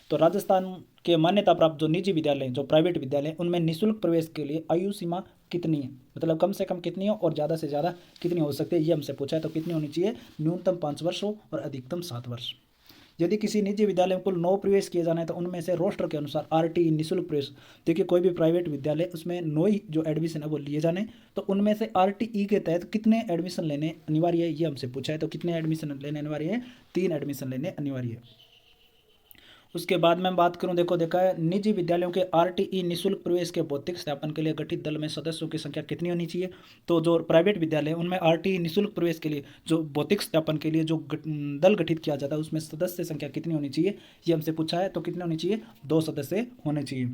तो राजस्थान के मान्यता प्राप्त जो निजी विद्यालय जो प्राइवेट विद्यालय उनमें निःशुल्क प्रवेश के लिए आयु सीमा कितनी है? मतलब कम से कम कितनी हो और ज़्यादा से ज़्यादा कितनी हो सकती है, ये हमसे पूछा है। तो कितनी होनी चाहिए? न्यूनतम 5 वर्ष हो और अधिकतम 7 वर्ष। यदि किसी निजी विद्यालय में कुल 9 प्रवेश किए जाना है तो उनमें से रोस्टर के अनुसार आरटीई निःशुल्क प्रवेश, देखिए कोई भी प्राइवेट विद्यालय उसमें 9 ही जो एडमिशन है वो लिए जाने, तो उनमें से आरटीई के तहत कितने एडमिशन लेने अनिवार्य है ये हमसे पूछा है। तो कितने एडमिशन लेने अनिवार्य है? 3 एडमिशन लेने अनिवार्य है। उसके बाद मैं बात करूं, देखा है निजी विद्यालयों के आरटीई निःशुल्क प्रवेश के भौतिक सत्यापन के लिए गठित दल में सदस्यों की संख्या कितनी होनी चाहिए? तो जो प्राइवेट विद्यालय है उनमें आरटीई निःशुल्क प्रवेश के लिए जो भौतिक सत्यापन के लिए जो दल गठित किया जाता है उसमें सदस्य संख्या कितनी होनी चाहिए ये हमसे पूछा है। तो कितने होनी चाहिए? 2 सदस्य होने चाहिए।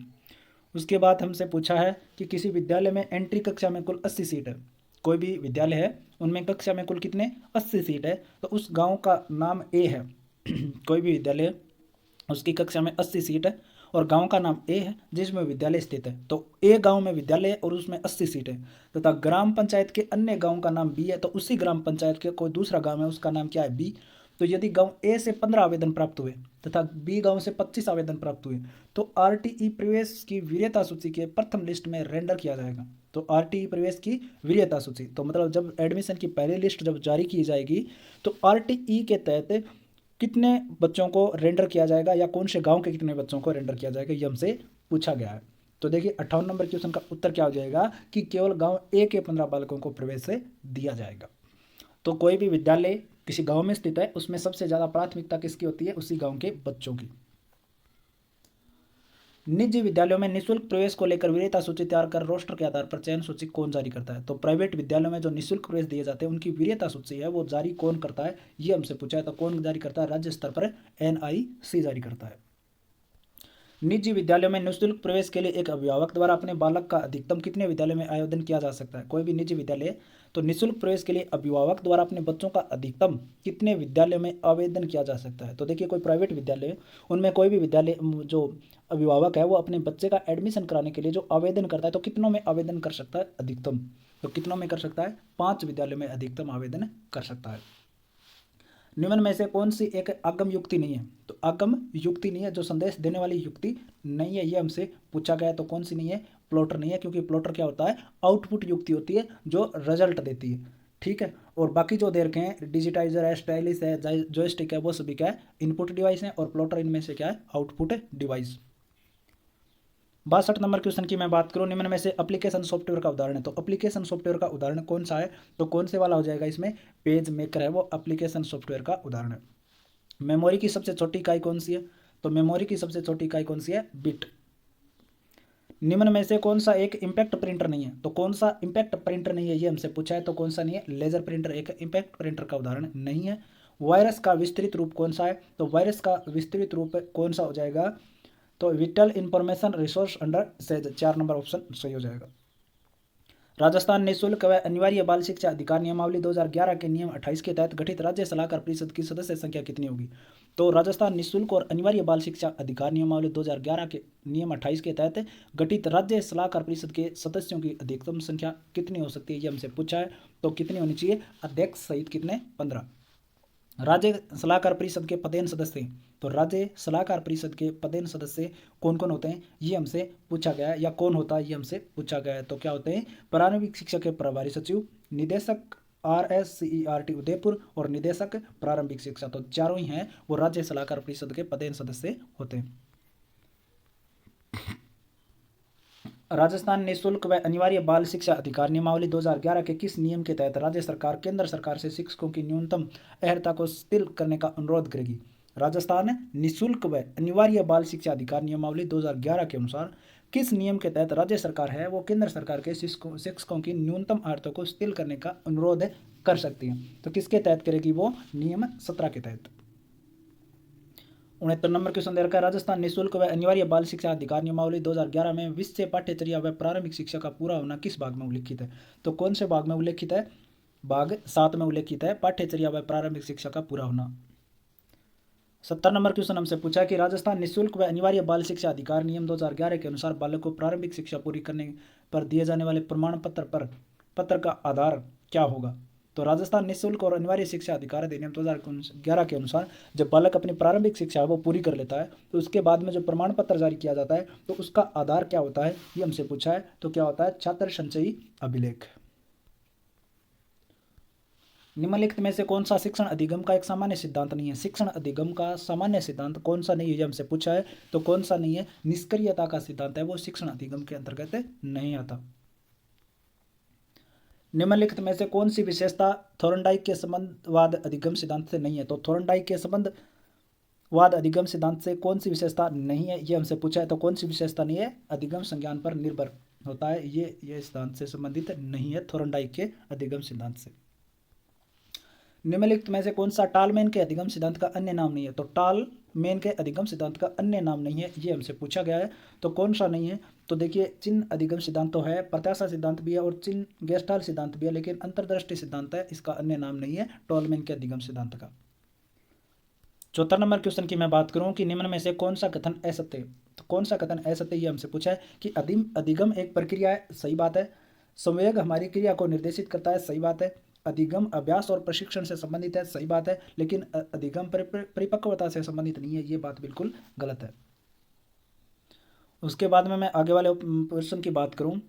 उसके बाद हमसे पूछा है कि किसी विद्यालय में एंट्री कक्षा में कुल 80 सीट है, कोई भी विद्यालय है उनमें कक्षा में कुल कितने 80 सीट है, तो उस गाँव का नाम ए है, कोई भी विद्यालय, उसकी कक्षा में 80 सीट है और गांव का नाम ए है जिसमें विद्यालय स्थित है, तो ए गांव में विद्यालय है और उसमें 80 सीट है, तथा ग्राम पंचायत के अन्य गांव का नाम बी है, तो उसी ग्राम पंचायत के कोई दूसरा गांव है उसका नाम क्या है, बी। तो यदि गांव ए से 15 आवेदन प्राप्त हुए तथा बी गांव से 25 आवेदन प्राप्त हुए, तो आरटीई प्रवेश की वरीयता सूची के प्रथम लिस्ट में रेंडर किया जाएगा। तो आरटीई प्रवेश की वरीयता सूची, तो मतलब जब एडमिशन की पहली लिस्ट जब जारी की जाएगी, तो आरटीई के तहत कितने बच्चों को रेंडर किया जाएगा या कौन से गांव के कितने बच्चों को रेंडर किया जाएगा, ये हमसे पूछा गया है। तो देखिए 58 नंबर क्वेश्चन का उत्तर क्या हो जाएगा कि केवल गांव ए के 15 बालकों को प्रवेश दिया जाएगा। तो कोई भी विद्यालय किसी गांव में स्थित है, उसमें सबसे ज़्यादा प्राथमिकता किसकी होती है, उसी गांव के बच्चों की। निजी विद्यालयों में निःशुल्क प्रवेश को लेकर वरीयता सूची तैयार कर रोस्टर के आधार पर चयन सूची कौन जारी करता है। तो प्राइवेट विद्यालयों में जो निःशुल्क प्रवेश दिए जाते हैं उनकी वरीयता सूची है वो जारी कौन करता है, ये हमसे पूछा है। तो कौन जारी करता है, राज्य स्तर पर एनआईसी जारी करता है। निजी विद्यालयों में निःशुल्क प्रवेश के लिए एक अभिभावक द्वारा अपने बालक का अधिकतम कितने विद्यालय में आवेदन किया जा सकता है। कोई भी निजी विद्यालय, तो निःशुल्क प्रवेश के लिए अभिभावक द्वारा अपने बच्चों का अधिकतम कितने विद्यालयों में आवेदन किया जा सकता है। तो देखिए कोई प्राइवेट विद्यालय, उनमें कोई भी विद्यालय जो अभिभावक है वो अपने बच्चे का एडमिशन कराने के लिए जो आवेदन करता है, तो कितनों में आवेदन कर सकता है, अधिकतम। तो कितनों में कर सकता है, 5 विद्यालयों में अधिकतम आवेदन कर सकता है। निम्न में से कौन सी एक आगम युक्ति नहीं है। तो आगम युक्ति नहीं है, जो संदेश देने वाली युक्ति नहीं है, ये हमसे पूछा गया है। तो कौन सी नहीं है, प्लॉटर नहीं है, क्योंकि प्लॉटर क्या होता है, आउटपुट युक्ति होती है जो रिजल्ट देती है। ठीक है, और बाकी जो दे रखे हैं, डिजिटाइजर है, स्टाइलिस है, जॉयस्टिक है, वो सभी क्या है, इनपुट डिवाइस है, और प्लॉटर इनमें से क्या है, आउटपुट डिवाइस। 62 नंबर क्वेश्चन की मैं बात करूं, निम्न में से एप्लीकेशन सॉफ्टवेयर का उदाहरण है। तो एप्लीकेशन सॉफ्टवेयर का उदाहरण कौन सा है, तो कौन से वाला हो जाएगा, इसमें पेज मेकर है वो एप्लीकेशन सॉफ्टवेयर का उदाहरण है। मेमोरी की सबसे छोटी इकाई कौन सी है, तो मेमोरी की सबसे छोटी इकाई कौन सी है, बिट। निम्न में से कौन सा एक इम्पैक्ट प्रिंटर नहीं है, तो कौन सा इम्पैक्ट प्रिंटर नहीं है, ये हमसे पूछा है। तो कौन सा नहीं है, लेजर प्रिंटर एक इम्पैक्ट प्रिंटर का उदाहरण नहीं है। वायरस का विस्तृत रूप कौन सा है, तो वायरस का विस्तृत रूप कौन सा हो जाएगा, तो whittle information resource under says, 4 number option सही हो जाएगा। राजस्थान निःशुल्क व अनिवार्य बाल शिक्षा अधिकार नियमावली 2011 के नियम 28 के तहत गठित राज्य सलाहकार परिषद की सदस्य संख्या कितनी होगी। तो राजस्थान निःशुल्क और अनिवार्य बाल शिक्षा अधिकार नियमावली 2011 के नियम 28 के तहत गठित राज्य सलाहकार परिषद के सदस्यों की अधिकतम संख्या कितनी हो सकती है, ये हमसे पूछा है। तो कितनी होनी चाहिए, अध्यक्ष सहित कितने, 15। राज्य सलाहकार परिषद के पदेन सदस्य, तो राज्य सलाहकार परिषद के पदेन सदस्य कौन कौन होते हैं, ये हमसे पूछा गया है, या कौन होता है ये हमसे पूछा गया है। तो क्या होते हैं, प्रारंभिक शिक्षा के प्रभारी सचिव, निदेशक RSCERT उदयपुर और निदेशक प्रारंभिक शिक्षा, तो चारों ही हैं वो राज्य सलाहकार परिषद के पदेन सदस्य होते हैं। राजस्थान निःशुल्क व अनिवार्य बाल शिक्षा अधिकार नियमावली 2011 के किस नियम के तहत राज्य सरकार केंद्र सरकार से शिक्षकों की न्यूनतम अर्हता को शिथिल करने का अनुरोध करेगी। राजस्थान निःशुल्क व अनिवार्य बाल शिक्षा अधिकार नियमावली 2011 के अनुसार किस नियम के तहत राज्य सरकार है वो केंद्र सरकार के शिक्षकों की न्यूनतम अर्हता को शिथिल करने का अनुरोध कर सकती है। तो किसके तहत करेगी, वो नियम 17 के तहत। 69 नंबर क्वेश्चन दे रखा है, राजस्थान निःशुल्क व अनिवार्य बाल शिक्षा अधिकार नियमावली 2011 में विषय पाठ्यचर्या व प्रारंभिक शिक्षा का पूरा होना किस भाग में उल्लिखित है। तो कौन से भाग में उल्लिखित है, भाग 7 में उल्लिखित है, पाठ्यचर्या व प्रारंभिक शिक्षा का पूरा होना। 70 नंबर क्वेश्चन हमसे पूछा कि राजस्थान निःशुल्क व अनिवार्य बाल शिक्षा अधिकार नियम 2011 के अनुसार बालक को प्रारंभिक शिक्षा पूरी करने पर दिए जाने वाले प्रमाण पत्र का आधार क्या होगा। तो राजस्थान निःशुल्क और अनिवार्य शिक्षा अधिकार अधिनियम 2011 के अनुसार जब बालक अपनी प्रारंभिक शिक्षा है वो पूरी कर लेता है, तो उसके बाद में जो प्रमाण पत्र जारी किया जाता है तो उसका आधार क्या होता है, ये हमसे पूछा है। तो क्या होता है, छात्र संचयी अभिलेख। निम्नलिखित में से कौन सा शिक्षण अधिगम का एक सामान्य सिद्धांत नहीं है। शिक्षण अधिगम का सामान्य सिद्धांत कौन सा नहीं है, ये हमसे पूछा है। तो कौन सा नहीं है, निष्क्रियता का सिद्धांत है, वो शिक्षण अधिगम के अंतर्गत नहीं आता। निम्नलिखित में से कौन सी विशेषता थोर्नडाइक के संबंधवाद अधिगम सिद्धांत से नहीं है। तो थोर्नडाइक के संबंधवाद अधिगम सिद्धांत से कौन सी विशेषता नहीं है, ये हमसे पूछा है। तो कौन सी विशेषता नहीं है, अधिगम संज्ञान पर निर्भर होता है, ये सिद्धांत से संबंधित नहीं है, थोर्नडाइक के अधिगम सिद्धांत से। निम्नलिखित में से कौन सा टालमैन के अधिगम सिद्धांत का अन्य नाम नहीं है। तो टालमैन के अधिगम सिद्धांत का अन्य नाम नहीं है, ये हमसे पूछा गया है। तो कौन सा नहीं है, तो देखिए चिन्ह अधिगम सिद्धांत तो है, प्रत्याशा सिद्धांत भी है और चिन्ह गेस्टाल सिद्धांत भी है, लेकिन अंतर्दृष्टि सिद्धांत है, इसका अन्य नाम नहीं है टालमैन के अधिगम सिद्धांत का। 74 नंबर क्वेश्चन की मैं बात करूं कि निम्न में से कौन सा कथन असत्य है, तो कौन सा कथन असत्य ये हमसे पूछा है कि अधिगम एक प्रक्रिया है, सही बात है। संवेग हमारी क्रिया को निर्देशित करता है, सही बात है। अधिगम अभ्यास और प्रशिक्षण से संबंधित है, सही बात है, लेकिन अधिगम परिपक्वता से संबंधित नहीं है, ये बात बिल्कुल गलत है। उसके बाद में मैं आगे वाले क्वेश्चन की बात करूं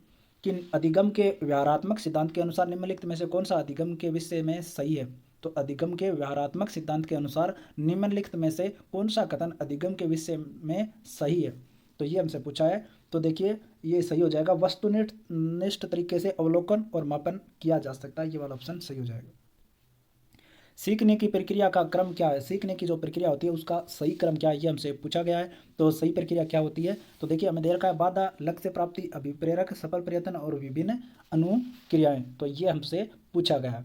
कि अधिगम के व्यवहारात्मक सिद्धांत के अनुसार निम्नलिखित में से कौन सा अधिगम के विषय में सही है, तो अधिगम के व्यवहारात्मक सिद्धांत के अनुसार निम्नलिखित में से कौन सा कथन अधिगम के विषय में सही है, तो ये हमसे पूछा है। तो देखिए ये सही हो जाएगा, वस्तुनिष्ठ तरीके से अवलोकन और मापन किया जा सकता है, ये वाला ऑप्शन सही हो जाएगा। सीखने की प्रक्रिया का क्रम क्या है, सीखने की जो प्रक्रिया होती है उसका सही क्रम क्या है, ये हमसे पूछा गया है। तो सही प्रक्रिया क्या होती है, तो देखिए हमें दे रखा है बाधा, लक्ष्य प्राप्ति, अभिप्रेरक, सफल प्रयत्न और विभिन्न अनुक्रियाएं, तो ये हमसे पूछा गया है।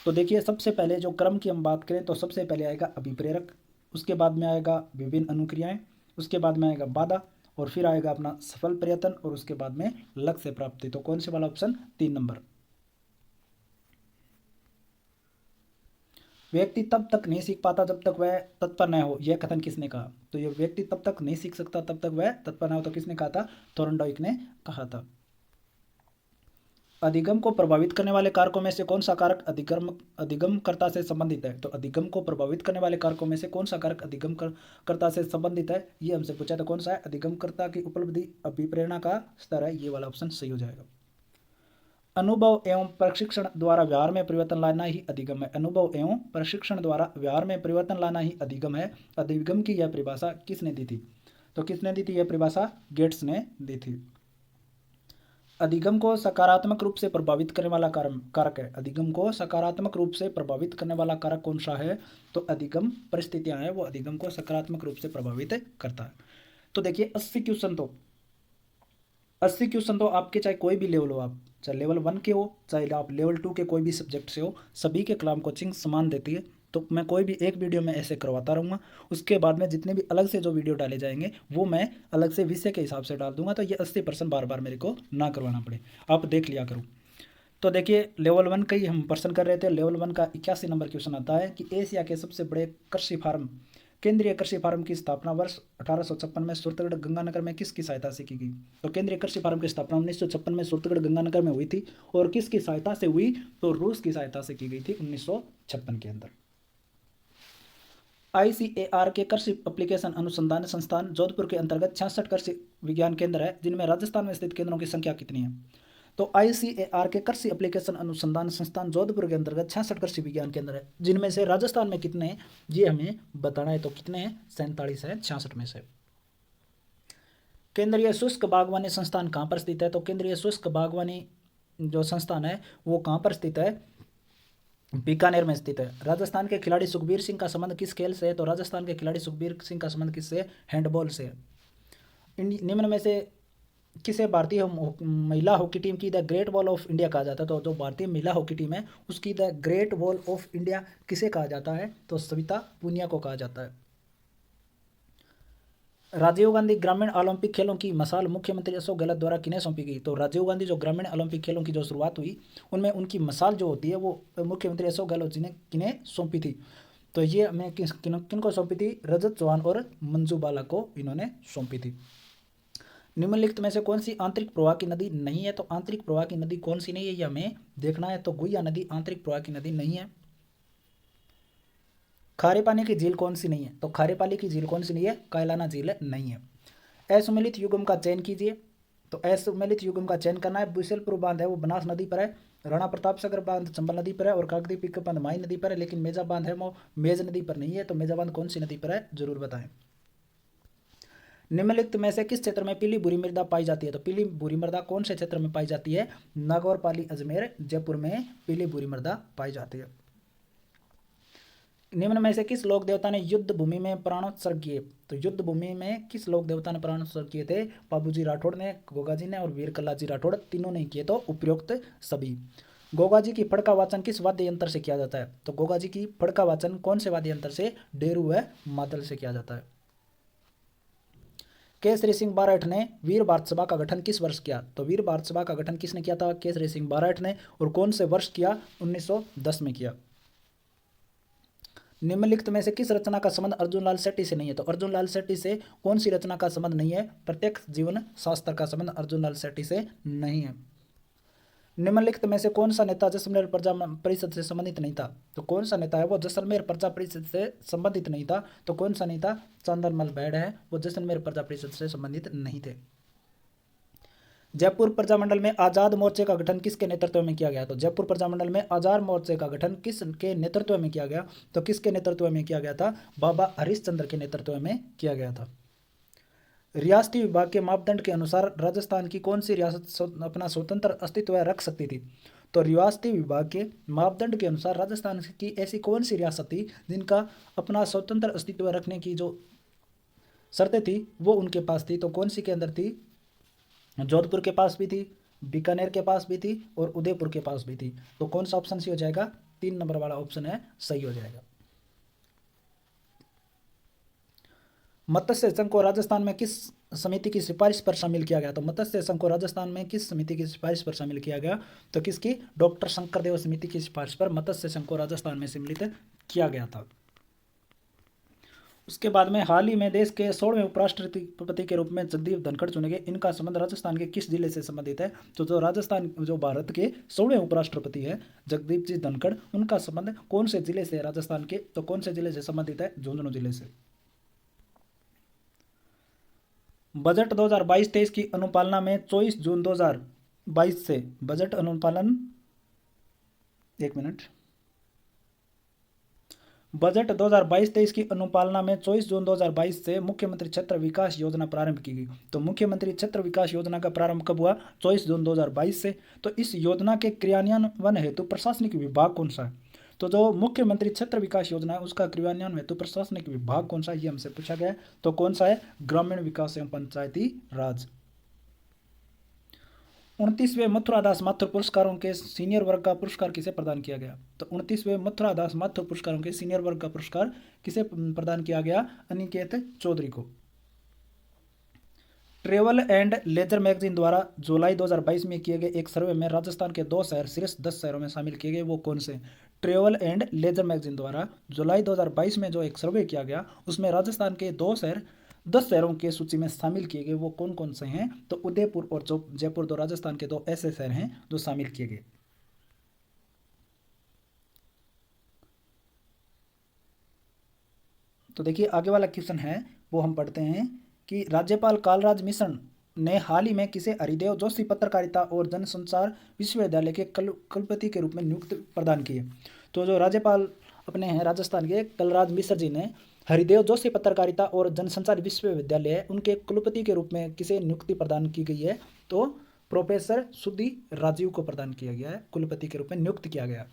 तो देखिए सबसे पहले जो क्रम की हम बात करें तो सबसे पहले आएगा अभिप्रेरक, उसके बाद में आएगा विभिन्न अनुक्रियाएं, उसके बाद में आएगा बाधा, और फिर आएगा अपना सफल प्रयत्न, और उसके बाद में लक्ष्य प्राप्ति। तो कौन से वाला ऑप्शन, 3 नंबर। व्यक्ति तब तक नहीं सीख पाता जब तक वह तत्पर न हो, यह कथन किसने कहा, तो यह व्यक्ति तब तक नहीं सीख सकता तब तक वह तत्पर न हो, तो किसने कहा था, थोर्नडाइक ने कहा था। अधिगम को प्रभावित करने वाले कारकों में से कौन सा कारक अधिगमकर्ता से संबंधित है, तो अधिगम को प्रभावित करने वाले कारकों में से कौन सा कारक अधिगमकर्ता से संबंधित है, ये हमसे पूछा था, कौन सा है, अधिगमकर्ता की उपलब्धि, अभिप्रेरणा का स्तर है, ये वाला ऑप्शन सही हो जाएगा। अनुभव एवं प्रशिक्षण द्वारा व्यवहार में परिवर्तन लाना ही अधिगम है, अनुभव एवं प्रशिक्षण द्वारा व्यवहार में परिवर्तन लाना ही अधिगम है। अधिगम की यह परिभाषा किसने दी थी, तो किसने दी थी यह परिभाषा, गेट्स ने दी थी। अधिगम को सकारात्मक रूप से प्रभावित करने वाला कारक है, अधिगम को सकारात्मक रूप से प्रभावित करने वाला कारक कौन सा है, तो अधिगम परिस्थितियां हैं, वो अधिगम को सकारात्मक रूप से प्रभावित करता है। तो देखिए 80 क्वेश्चन तो आपके चाहे कोई भी लेवल हो, आप चाहे लेवल 1 के हो चाहे आप लेवल 2 के कोई भी सब्जेक्ट से हो, सभी के कलाम कोचिंग समान देती है। तो मैं कोई भी एक वीडियो में ऐसे करवाता रहूँगा, उसके बाद में जितने भी अलग से जो वीडियो डाले जाएंगे वो मैं अलग से विषय के हिसाब से डाल दूंगा, तो ये 80% बार बार मेरे को ना करवाना पड़े, आप देख लिया करूँ। तो देखिए लेवल 1 का ही हम प्रश्न कर रहे थे। लेवल 1 का 81 नंबर क्वेश्चन आता है कि एशिया के सबसे बड़े कृषि फार्म, केंद्रीय कृषि फार्म की स्थापना वर्ष 1856 में सूरतगढ़ गंगानगर में किसकी सहायता से की गई, तो केंद्रीय कृषि फार्म की स्थापना 1956 में सूरतगढ़ गंगानगर में हुई थी, और किसकी सहायता से हुई, तो रूस की सहायता से की गई थी 1956 के अंदर। ICAR के कृषि एप्लीकेशन अनुसंधान संस्थान जोधपुर के अंतर्गत 66 कृषि विज्ञान केंद्र है, जिनमें राजस्थान में स्थित केंद्रों की संख्या कितनी है, तो ICAR के कृषि एप्लीकेशन अनुसंधान संस्थान जोधपुर के अंतर्गत 66 कृषि विज्ञान केंद्र है, जिनमें से राजस्थान में कितने हैं ये हमें बताना है, तो कितने हैं, 47 है 66 में से। केंद्रीय शुष्क बागवानी संस्थान कहाँ पर स्थित है, तो केंद्रीय शुष्क बागवानी जो संस्थान है वो कहाँ पर स्थित है, बीकानेर में स्थित है। राजस्थान के खिलाड़ी सुखबीर सिंह का संबंध किस खेल से है, तो राजस्थान के खिलाड़ी सुखबीर सिंह का संबंध किससे है, हैंडबॉल से है। निम्न में से किसे भारतीय महिला हॉकी टीम की the great wall of India कहा जाता है, तो जो भारतीय महिला हॉकी टीम है उसकी the great wall of India किसे कहा जाता है, तो सविता पुनिया को कहा जाता है। राजीव गांधी ग्रामीण ओलंपिक खेलों की मसाल मुख्यमंत्री अशोक गहलोत द्वारा किन्हें सौंपी गई, तो राजीव गांधी जो ग्रामीण ओलंपिक खेलों की जो शुरुआत हुई उनमें उनकी मसाल जो होती है वो मुख्यमंत्री अशोक गहलोत जी ने किन्हें सौंपी थी, तो ये हमें किनको सौंपी थी, रजत चौहान और मंजू बाला को इन्होंने सौंपी थी। निम्नलिखित में से कौन सी आंतरिक प्रवाह की नदी नहीं है, तो आंतरिक प्रवाह की नदी कौन सी नहीं है ये हमें देखना है, तो गुइया नदी आंतरिक प्रवाह की नदी नहीं है। खारे पानी की झील कौन सी नहीं है, तो खारे पानी की झील कौन सी नहीं है, कायलाना झील नहीं है। असुमेलित युग्म का चयन कीजिए, तो असुमेलित युग्म का चयन करना है। बुशेलपुर बांध है वो बनास नदी पर है, राणा प्रताप सागर बांध चंबल नदी पर है, और काकदी पिकअप बांध माही नदी पर है, लेकिन मेजा बांध है वो मेज नदी पर नहीं है, तो मेजा बांध कौन सी नदी पर है जरूर बताएं। निम्नलिखित में से किस क्षेत्र में पीली भूरी मृदा पाई जाती है, तो पीली भूरी मृदा कौन से क्षेत्र में पाई जाती है, नागौर, पाली, अजमेर, जयपुर में पीली भूरी मृदा पाई जाती है। निम्न में से किस लोक देवता ने युद्ध भूमि में प्राणोत्सर्ग किए, तो युद्ध भूमि में किस लोक देवता ने प्राणोत्सर्ग किए थे, बाबूजी राठौड़ ने, गोगा जी ने और वीर कल्लाजी राठौड़, तीनों ने किए, तो उपयुक्त सभी। गोगा जी की फड़का वाचन किस वाद्य यंत्र से किया जाता है, तो गोगा जी की फड़का वाचन कौन से वाद्य यंत्र से, डेरू व मादल से किया जाता है। केसरी सिंह बारठ ने वीर भारत सभा का गठन किस वर्ष किया, तो वीर भारत सभा का गठन किसने किया था, केसरी सिंह बारठ ने, और कौन से वर्ष किया, 1910 में किया। निम्नलिखित में से किस रचना का संबंध अर्जुन लाल शेट्टी से नहीं है? तो अर्जुन लाल शेट्टी से कौन सी रचना का संबंध नहीं है? प्रत्यक्ष जीवन शास्त्र का संबंध अर्जुन लाल शेट्टी से नहीं है। निम्नलिखित में से कौन सा नेता जैसलमेर प्रजा परिषद से संबंधित नहीं था? तो कौन सा नेता है वो जैसलमेर प्रजा परिषद से संबंधित नहीं था? तो कौन सा नेता? चंदनमल बैड है, वो जैसलमेर प्रजा परिषद से संबंधित नहीं थे। जयपुर प्रजामंडल में आजाद मोर्चे का गठन किसके नेतृत्व में किया गया? तो जयपुर प्रजामंडल में आजाद मोर्चे का गठन किसके नेतृत्व में किया गया? तो किसके नेतृत्व में किया गया था? बाबा हरिश्चंद्र के नेतृत्व में किया गया था। रियासती विभाग के मापदंड के अनुसार राजस्थान की कौन सी रियासत अपना स्वतंत्र अस्तित्व रख सकती थी? तो रियासती विभाग के मापदंड के अनुसार राजस्थान की ऐसी कौन सी रियासत थी जिनका अपना स्वतंत्र अस्तित्व रखने की जो शर्तें थी वो उनके पास थी? तो कौन सी के अंदर थी? जोधपुर के पास भी थी, बीकानेर के पास भी थी और उदयपुर के पास भी थी। तो कौन सा ऑप्शन सही हो जाएगा? 3 नंबर वाला ऑप्शन है सही हो जाएगा। मत्स्य संघ को राजस्थान में किस समिति की सिफारिश पर शामिल किया गया? तो मत्स्य संघ को राजस्थान में किस समिति की सिफारिश पर शामिल किया गया? तो किसकी? डॉक्टर शंकरदेव समिति की सिफारिश पर मत्स्य संघ को राजस्थान में सम्मिलित किया गया था। उसके बाद में हाल ही में देश के 16वें उपराष्ट्रपति के रूप में जगदीप धनखड़ चुने गए। इनका संबंध राजस्थान के किस जिले से संबंधित है? तो जो राजस्थान जो भारत के 16वें उपराष्ट्रपति है जगदीप जी धनखड़, उनका संबंध कौन से जिले से है राजस्थान के? तो कौन से जिले से संबंधित है? झुंझुनू जिले से। बजट 2022-23 की अनुपालना में 24 जून 2022 से बजट अनुपालन एक मिनट बजट 2022-23 की अनुपालना में 24 जून 2022 से मुख्यमंत्री क्षेत्र विकास योजना प्रारंभ की गई। तो मुख्यमंत्री क्षेत्र विकास योजना का प्रारंभ कब हुआ? 24 जून 2022 से। तो इस योजना के क्रियान्वयन हेतु प्रशासनिक विभाग कौन सा है? तो जो मुख्यमंत्री क्षेत्र विकास योजना है उसका क्रियान्वयन हेतु प्रशासनिक विभाग कौन सा है? ये हमसे पूछा गया है। तो कौन सा है? ग्रामीण विकास एवं पंचायती राज। 29वें मथुरादास माथुर पुरस्कारों के सीनियर वर्ग का पुरस्कार किसे प्रदान किया गया? तो 29वें मथुरादास माथुर पुरस्कारों के सीनियर वर्ग का पुरस्कार किसे प्रदान किया गया? अनिकेत चौधरी को। ट्रेवल एंड लेजर मैगजीन द्वारा जुलाई 2022 में किए गए एक सर्वे में राजस्थान के 2 शहर शीर्ष 10 शहरों में शामिल किए गए, वो कौन से? ट्रेवल एंड लेजर मैगजीन द्वारा जुलाई 2022 में जो एक सर्वे किया गया उसमें राजस्थान के 10 शहरों की सूची में शामिल किए गए, वो कौन कौन से हैं? तो उदयपुर और जयपुर दो राजस्थान के 2 ऐसे शहर हैं जो शामिल किए गए। तो देखिए आगे वाला क्वेश्चन है वो हम पढ़ते हैं कि राज्यपाल कालराज मिश्र ने हाल ही में किसे हरिदेव जोशी पत्रकारिता और जनसंचार विश्वविद्यालय के कुलपति के रूप में नियुक्ति प्रदान की है? तो जो राज्यपाल अपने हैं राजस्थान के कलराज मिश्र जी ने हरिदेव जोशी पत्रकारिता और जनसंचार विश्वविद्यालय है उनके कुलपति के रूप में किसे नियुक्ति प्रदान की गई है? तो प्रोफेसर सुधी राजीव को प्रदान किया गया है, कुलपति के रूप में नियुक्त किया गया।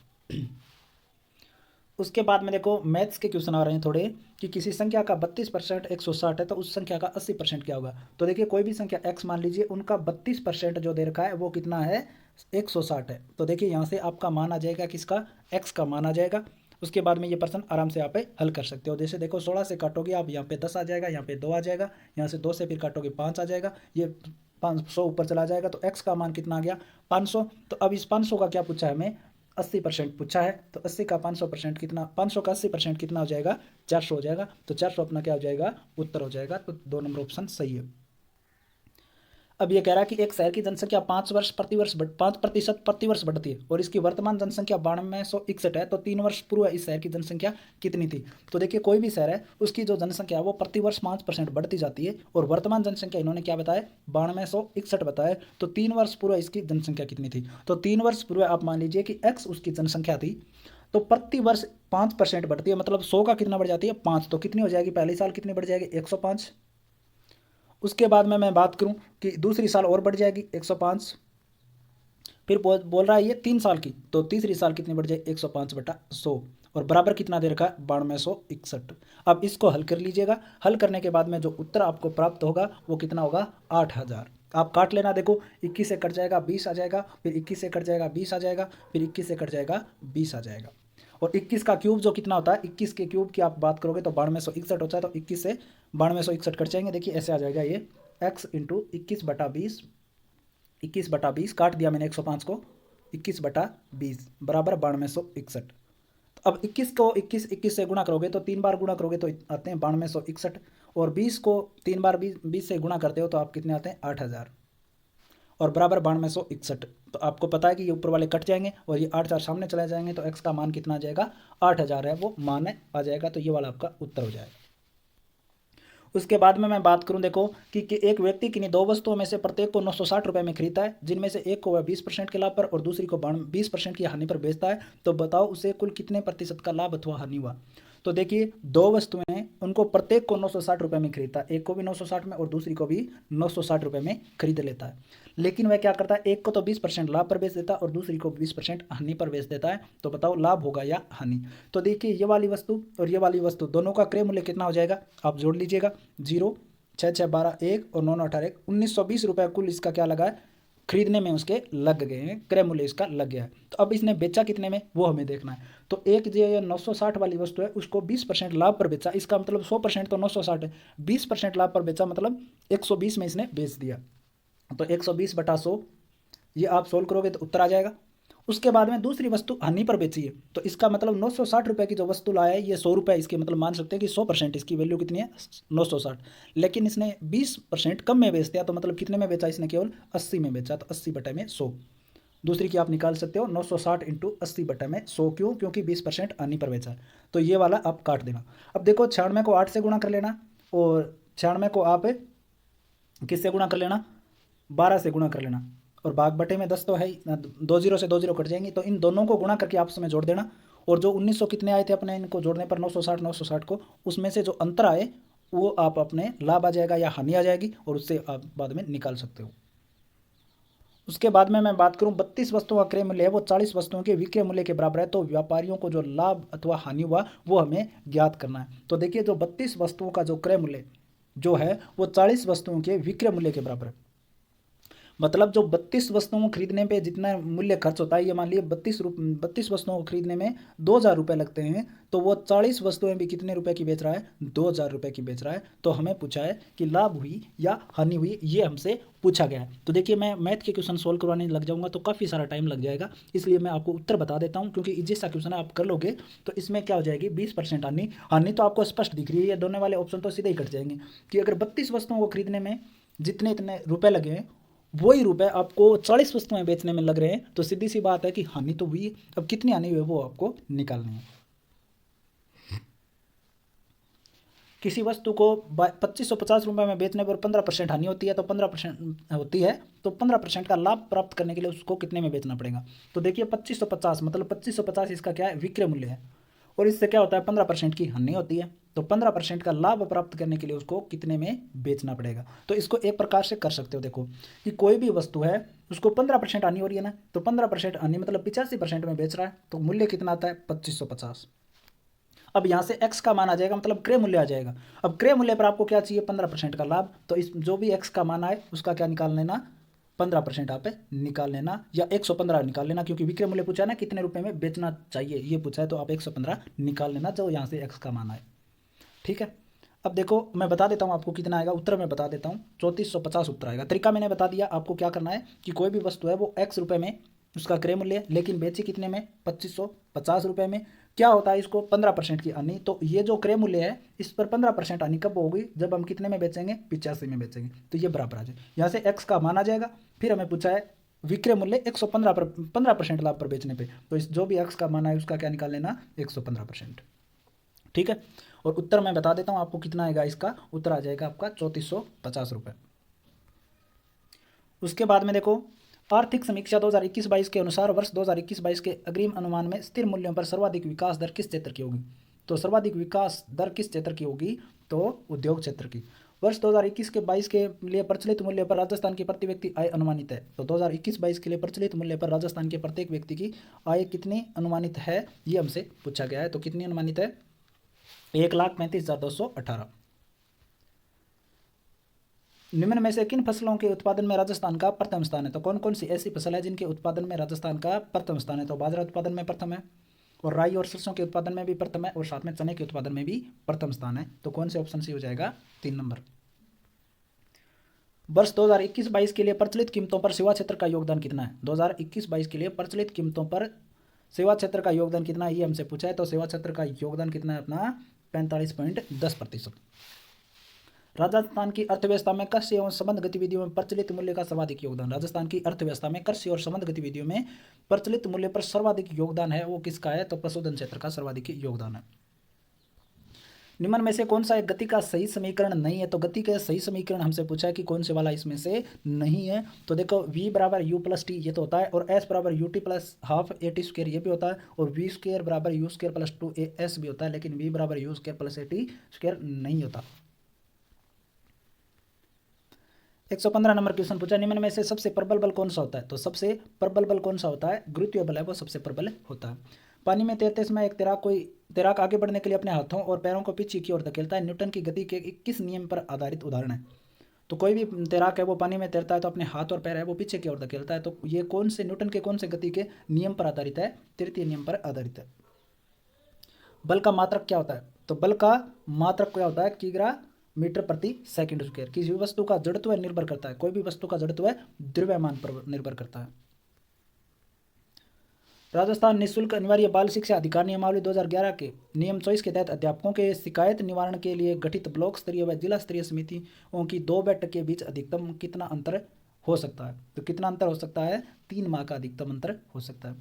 उसके बाद में देखो मैथ्स के क्वेश्चन आ रहे हैं थोड़े कि किसी संख्या का 32% 160 है तो उस संख्या का 80% क्या होगा? तो देखिए कोई भी संख्या x मान लीजिए, उनका 32% जो दे रखा है वो कितना है? 160 है। तो देखिए यहाँ से आपका मान आ जाएगा किसका? x का मान आ जाएगा। उसके बाद में ये प्रश्न आराम से आप हल कर सकते हो। जैसे देखो 16 से काटोगे आप, यहाँ पे 10 आ जाएगा, यहाँ पे 2 आ जाएगा, यहाँ से 2 से फिर काटोगे 5 आ जाएगा, ये 500 ऊपर चला जाएगा। तो x का मान कितना आ गया? 500। तो अब इस 500 का क्या पूछा है हमें? 80% पूछा है। तो 80 का 500% कितना? 500 का 80% कितना हो जाएगा? 400 हो जाएगा। तो 400 अपना क्या हो जाएगा? उत्तर हो जाएगा। तो 2 नंबर ऑप्शन सही है। अब ये कह रहा है कि एक शहर की जनसंख्या 5% प्रति वर्ष बढ़ती है और इसकी वर्तमान जनसंख्या 9261 है। तो 3 वर्ष पूर्व इस शहर की जनसंख्या कितनी थी? तो देखिए कोई भी शहर है उसकी जो जनसंख्या है वो प्रति वर्ष 5% बढ़ती जाती है और वर्तमान जनसंख्या इन्होंने क्या बताया? 9261 बताया। तो 3 वर्ष पूर्व इसकी जनसंख्या कितनी थी? तो 3 वर्ष पूर्व आप मान लीजिए कि x उसकी जनसंख्या थी, तो प्रति वर्ष 5% बढ़ती है, मतलब 100 का कितना बढ़ जाती है? 5। तो कितनी हो जाएगी? पहले साल कितनी बढ़ जाएगी? 105। उसके बाद में मैं बात करूं कि दूसरी साल और बढ़ जाएगी 105। फिर बोल रहा है ये 3 साल की, तो तीसरी साल कितनी बढ़ जाएगी? 105/100 और बराबर कितना दे रखा है? 9261। अब इसको हल कर लीजिएगा। हल करने के बाद में जो उत्तर आपको प्राप्त होगा वो कितना होगा? 8000। आप काट लेना। देखो 21 से कट जाएगा 20 आ जाएगा, फिर 21 से कट जाएगा 20 आ जाएगा, फिर 21 से कट जाएगा 20 आ जाएगा। और 21 का क्यूब जो कितना होता है? 21 के क्यूब की आप बात करोगे तो 9261 होता है। तो 21 से 9261 कट जाएंगे। देखिए ऐसे आ जाएगा ये x इंटू 21/20, 21/20 काट दिया मैंने 105 को, 21/20 बराबर 9261। तो अब 21 को 21 से गुणा करोगे तो 3 बार गुणा करोगे तो आते हैं 9261, और 20 को 3 बार 20 से गुणा करते हो तो आप कितने आते हैं 8000, और बराबर 9261। तो आपको पता है कि ये ऊपर वाले कट जाएंगे और ये 8 4 सामने चले जाएंगे, तो x का मान कितना आ जाएगा 8000 है वो मान आ जाएगा। तो ये वाला आपका उत्तर हो जाएगा। उसके बाद में मैं बात करूं, देखो कि एक व्यक्ति किन्हीं दो वस्तुओं में से प्रत्येक को 960 रुपये में खरीदता है, जिनमें से एक को वह 20% के लाभ पर और दूसरी को 20% की हानि पर बेचता है, तो बताओ उसे कुल कितने प्रतिशत का लाभ अथवा हानि हुआ। तो देखिए दो वस्तुएं हैं, उनको प्रत्येक को 960 रुपये में खरीदता है, एक को भी 960 में और दूसरी को भी 960 रुपये में खरीद लेता है। लेकिन वह क्या करता है, एक को तो 20% लाभ पर बेच देता है और दूसरी को 20% हानि पर बेच देता है। तो बताओ लाभ होगा या हानि। तो देखिए ये वाली वस्तु और ये वाली वस्तु दोनों का क्रय मूल्य कितना हो जाएगा, आप जोड़ लीजिएगा। 0 6 6 12 1 और 9 9 18 1, 1920 रुपये कुल इसका क्या लगा है, खरीदने में उसके लग गए हैं, क्रय मूल्य इसका लग गया है। तो अब इसने बेचा कितने में वो हमें देखना है। तो एक जो ये 960 वाली वस्तु है उसको 20% लाभ पर बेचा, इसका मतलब 100% तो 960 है, 20% लाभ पर बेचा मतलब 120 में इसने बेच दिया। तो 120/100 ये आप सोल्व करोगे तो उत्तर आ जाएगा। उसके बाद में दूसरी वस्तु हानि पर बेची है, तो इसका मतलब 960 रुपये की जो वस्तु लाया है ये 100 रुपये इसके, मतलब मान सकते हैं कि 100% इसकी वैल्यू कितनी है 960, लेकिन इसने 20% कम में बेच दिया, तो मतलब कितने में बेचा इसने, केवल 80 में बेचा, तो 80/100। दूसरी की आप निकाल सकते हो 960 × 80/100, क्यों, क्योंकि 20% हानि पर बेचा है। तो ये वाला आप काट देना। अब देखो 96 को 8 से गुणा कर लेना और 96 को आप किससे गुणा कर लेना, 12 से गुणा कर लेना, और भाग बटे में 10 तो है ही, 2 0 से 2 0 कट जाएंगी, तो इन दोनों को गुणा करके आपस में जोड़ देना। और जो 1900 कितने आए थे अपने, इनको जोड़ने पर 960 को, उसमें से जो अंतर आए वो आप अपने लाभ आ जाएगा या हानि आ जाएगी, और उससे आप बाद में निकाल सकते हो। उसके बाद में मैं बात करूं 32 वस्तुओं का क्रय मूल्य है वो 40 वस्तुओं के विक्रय मूल्य के बराबर है, तो व्यापारियों को जो लाभ अथवा हानि हुआ वो हमें ज्ञात करना है। तो देखिए जो 32 वस्तुओं का जो क्रय मूल्य जो है वो 40 वस्तुओं के विक्रय मूल्य के बराबर है। मतलब जो 32 वस्तुओं को खरीदने पे जितना मूल्य खर्च होता है, ये मान लिए 32 वस्तुओं को खरीदने में 2000 रुपये लगते हैं, तो वो 40 वस्तुएं भी कितने रुपए की बेच रहा है, 2000 रुपये की बेच रहा है। तो हमें पूछा है कि लाभ हुई या हानि हुई, ये हमसे पूछा गया है। तो देखिए मैं मैथ के क्वेश्चन सोल्व करवाने लग जाऊंगा तो काफ़ी सारा टाइम लग जाएगा, इसलिए मैं आपको उत्तर बता देता हूँ, क्योंकि जैसा क्वेश्चन आप कर लोगे तो इसमें क्या हो जाएगी 20% हानि। हानि तो आपको स्पष्ट दिख रही है, ये दोनों वाले ऑप्शन तो सीधे ही कट जाएंगे कि अगर 32 वस्तुओं को खरीदने में जितने इतने रुपए लगे हैं वही रुपए आपको 40 वस्तुएं बेचने में लग रहे हैं, तो सीधी सी बात है कि हानि तो हुई है। अब कितनी हानि हुई है वो आपको निकालनी है। किसी वस्तु को 2550 रुपये में बेचने पर 15% हानि होती है, तो 15% होती है, तो 15% का लाभ प्राप्त करने के लिए उसको कितने में बेचना पड़ेगा। तो देखिए 2550 मतलब 2550 इसका क्या है, विक्रय मूल्य है, और इससे क्या होता है 15% की हानि होती है, तो 15% का लाभ प्राप्त करने के लिए उसको कितने में बेचना पड़ेगा। तो इसको एक प्रकार से कर सकते हो, देखो कि कोई भी वस्तु है उसको 15% हानि हो रही है ना, तो 15% हानि मतलब 85% में बेच रहा है, तो मूल्य कितना आता है 2550। अब यहाँ से x का मान आ जाएगा, मतलब क्रय मूल्य आ जाएगा। अब क्रय मूल्य पर आपको क्या चाहिए 15% का लाभ, तो इस जो भी x का मान आए उसका क्या निकाल लेना 15% आप निकाल लेना, या 115 निकाल लेना, क्योंकि विक्रय मूल्य पूछा है ना कितने रुपए में बेचना चाहिए ये पूछा है, तो आप 115 निकाल लेना जो यहाँ से x का मान आए। ठीक है, अब देखो मैं बता देता हूँ आपको कितना आएगा, उत्तर मैं बता देता हूँ 3450 उत्तर आएगा। तरीका मैंने बता दिया, आपको क्या करना है कि कोई भी वस्तु है वो x रुपये में उसका क्रय मूल्य, लेकिन बेची कितने में 2550 रुपये में। क्या होता है इसको 15% की हानि, तो ये जो क्रय मूल्य है इस पर 15% हानि कब होगी, जब हम कितने में बेचेंगे 85 में बेचेंगे, तो ये बराबर आ जाए। यहाँ से x का मान आ जाएगा, फिर हमें पूछा है विक्रय मूल्य 115 पर 15% लाभ पर बेचने पे, तो इस जो भी x का मान है उसका क्या निकाल लेना 115%। ठीक है, और उत्तर मैं बता देता हूँ आपको कितना आएगा, इसका उत्तर आ जाएगा आपका 3450 रुपये। उसके बाद में देखो आर्थिक समीक्षा 2021-22 के अनुसार वर्ष 2021-22 के अग्रिम अनुमान में स्थिर मूल्यों पर सर्वाधिक विकास दर किस क्षेत्र की होगी। तो सर्वाधिक विकास दर किस क्षेत्र की होगी, तो उद्योग क्षेत्र की। वर्ष 2021 के 22 के लिए प्रचलित मूल्य पर राजस्थान की प्रति व्यक्ति आय अनुमानित है, तो 2021-22 के लिए प्रचलित मूल्य पर राजस्थान के प्रत्येक व्यक्ति की आय कितनी अनुमानित है, ये हमसे पूछा गया है। तो कितनी अनुमानित है 1,35,218। निम्न में से किन फसलों के उत्पादन में राजस्थान का प्रथम स्थान है। तो कौन कौन सी ऐसी फसल है जिनके उत्पादन में राजस्थान का प्रथम स्थान है। तो बाजरा उत्पादन में प्रथम है, और राई और सरसों के उत्पादन में भी प्रथम है, और साथ में चने के उत्पादन में भी प्रथम स्थान है। तो कौन से ऑप्शन सी हो जाएगा 3 नंबर। वर्ष 2021-22 के लिए प्रचलित कीमतों पर सेवा क्षेत्र का योगदान कितना है। 2021-22 के लिए प्रचलित कीमतों पर सेवा क्षेत्र का योगदान कितना है ये हमसे पूछा है, तो सेवा क्षेत्र का योगदान कितना है अपना 45.10%। राजस्थान की अर्थव्यवस्था में कृषि एवं संबद्ध गतिविधियों में प्रचलित मूल्य का सर्वाधिक योगदान। राजस्थान की अर्थव्यवस्था में कृषि और संबद्ध गतिविधियों में प्रचलित मूल्य पर सर्वाधिक योगदान है वो किसका है, तो पशुधन क्षेत्र का सर्वाधिक योगदान है। निम्न में से कौन सा एक गति का सही समीकरण नहीं है, तो गति का सही समीकरण हमसे पूछा है कि कौन से वाला इसमें से नहीं है। तो देखो v बराबर यू प्लस टी ये तो होता है, और s बराबर U T plus half A T square ये भी होता है, और v स्क्र बराबर यू स्क्र प्लस 2as भी होता है, लेकिन v बराबर u square plus A T square नहीं होता। 115 नंबर क्वेश्चन पूछा, निम्न में से सबसे प्रबल बल कौन सा होता है, तो सबसे प्रबल बल कौन सा होता है, गुरुत्वीय बल है वो सबसे प्रबल होता है। पानी में तैरते समय एक तैराक आगे बढ़ने के लिए अपने हाथों और पैरों को पीछे की ओर धकेलता है, न्यूटन की गति के किस नियम पर आधारित उदाहरण है। तो कोई भी तैराक है वो पानी में तैरता है तो अपने हाथ और पैर है वो पीछे की ओर धकेलता है, तो ये कौन से न्यूटन के कौन से गति के नियम पर आधारित है, तृतीय नियम पर आधारित है। बल का मात्रक क्या होता है, तो बल का मात्रक क्या होता है, किग्रा मीटर प्रति सेकंड स्क्वायर। किसी भी वस्तु का जड़त्व निर्भर करता है, कोई भी वस्तु का जड़त्व द्रव्यमान पर निर्भर करता है। राजस्थान निःशुल्क अनिवार्य बाल शिक्षा अधिकार नियमावली 2011 के नियम 24 के तहत अध्यापकों के शिकायत निवारण के लिए गठित ब्लॉक स्तरीय व जिला स्तरीय समितियों की 2 बैठक के बीच अधिकतम कितना अंतर हो सकता है, तो कितना अंतर हो सकता है, 3 माह का अधिकतम अंतर हो सकता है।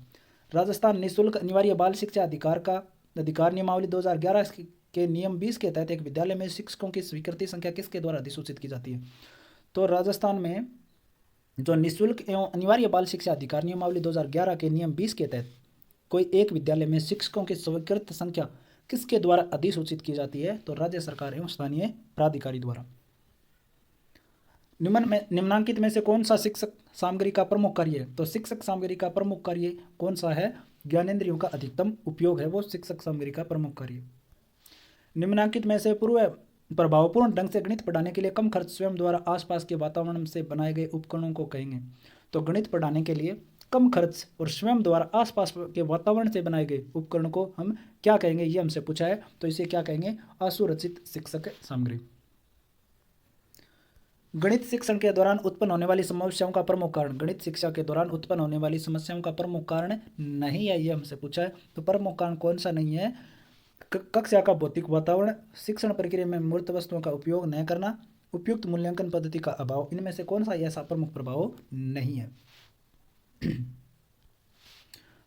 राजस्थान निःशुल्क अनिवार्य बाल शिक्षा अधिकार नियमावली 2011 के नियम 20 के तहत एक विद्यालय में शिक्षकों की स्वीकृति संख्या किसके द्वारा अधिसूचित की जाती है, तो राजस्थान में जो निःशुल्क एवं अनिवार्य बाल शिक्षा अधिकार नियमावली 2011 के नियम 20 के तहत कोई एक विद्यालय में शिक्षकों की स्वीकृत संख्या किसके द्वारा अधिसूचित की जाती है, तो राज्य सरकार एवं स्थानीय प्राधिकारी द्वारा। निम्नांकित में से कौन सा शिक्षक सामग्री का प्रमुख कार्य है, तो शिक्षक सामग्री का प्रमुख कार्य कौन सा है, ज्ञानेंद्रियों का अधिकतम उपयोग है वो शिक्षक सामग्री का प्रमुख कार्य। निम्नांकित में से प्रभावपूर्ण ढंग से गणित पढ़ाने के लिए कम खर्च स्वयं द्वारा आसपास के वातावरण से बनाए गए उपकरणों को कहेंगे, तो गणित पढ़ाने के लिए कम खर्च और स्वयं द्वारा आसपास के वातावरण से बनाए गए उपकरण को हम क्या कहेंगे, ये हमसे पूछा है, तो इसे क्या कहेंगे, असुरक्षित शिक्षक सामग्री। गणित शिक्षण के दौरान उत्पन्न होने वाली समस्याओं का प्रमुख कारण, गणित शिक्षा के दौरान उत्पन्न होने वाली समस्याओं का प्रमुख कारण नहीं है, ये हमसे पूछा है, तो प्रमुख कारण कौन सा नहीं है, कक्षा का भौतिक वातावरण, शिक्षण प्रक्रिया में मूर्त वस्तुओं का उपयोग न करना, उपयुक्त मूल्यांकन पद्धति का अभाव, इनमें से कौन सा ऐसा प्रमुख प्रभाव नहीं है।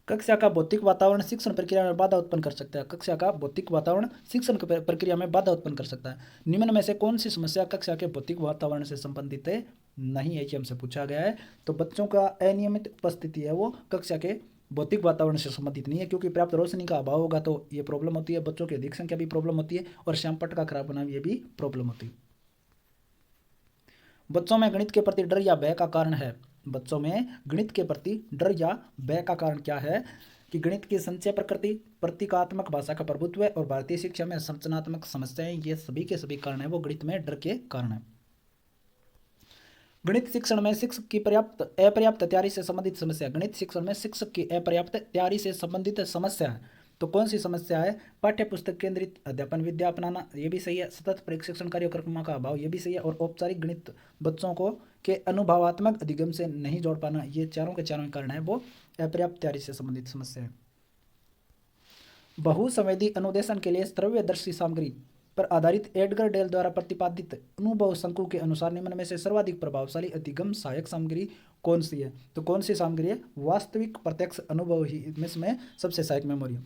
कक्षा का भौतिक वातावरण शिक्षण प्रक्रिया में बाधा उत्पन्न कर सकता है, कक्षा का भौतिक वातावरण शिक्षण प्रक्रिया में बाधा उत्पन्न कर सकता है। निम्न में से कौन सी समस्या कक्षा के भौतिक वातावरण से संबंधित है, नहीं है, ये हमसे पूछा गया है, तो बच्चों का अनियमित उपस्थिति है वो कक्षा के भौतिक वातावरण से संबंधित नहीं है, क्योंकि पर्याप्त रोशनी का अभाव होगा तो ये प्रॉब्लम होती है, बच्चों की अधिक संख्या भी प्रॉब्लम होती है, और श्यामपट्ट का खराब होना ये भी प्रॉब्लम होती है। बच्चों में गणित के प्रति डर या भय का कारण है, बच्चों में गणित के प्रति डर या भय का कारण क्या है, कि गणित की संचय प्रकृति, प्रतीकात्मक भाषा का प्रभुत्व और भारतीय शिक्षा में संरचनात्मक समस्याएं, ये सभी के सभी कारण है वो गणित में डर के कारण है। गणित शिक्षण में शिक्षक की अपर्याप्त तैयारी से संबंधित समस्या, गणित शिक्षण में शिक्षक की अपर्याप्त तैयारी से संबंधित समस्या है, तो कौन सी समस्या है, पाठ्य पुस्तक केंद्रित अध्यापन विद्या अपनाना, ये भी सही है, सतत प्रशिक्षण कार्यक्रमों का अभाव, ये भी सही है, और औपचारिक गणित बच्चों को के अनुभवात्मक अधिगम से नहीं जोड़ पाना, ये चारों के चारों कारण है वो अपर्याप्त तैयारी से संबंधित समस्या है। बहुसंवेदी अनुदेशन के लिए श्रव्यदर्शी सामग्री पर आधारित एडगर डेल द्वारा प्रतिपादित अनुभव शंकु के अनुसार निम्न में से सर्वाधिक प्रभावशाली अधिगम सहायक सामग्री कौन सी है, तो कौन सी सामग्री है, वास्तविक प्रत्यक्ष अनुभव ही इसमें सबसे सहायक मेमोरी है।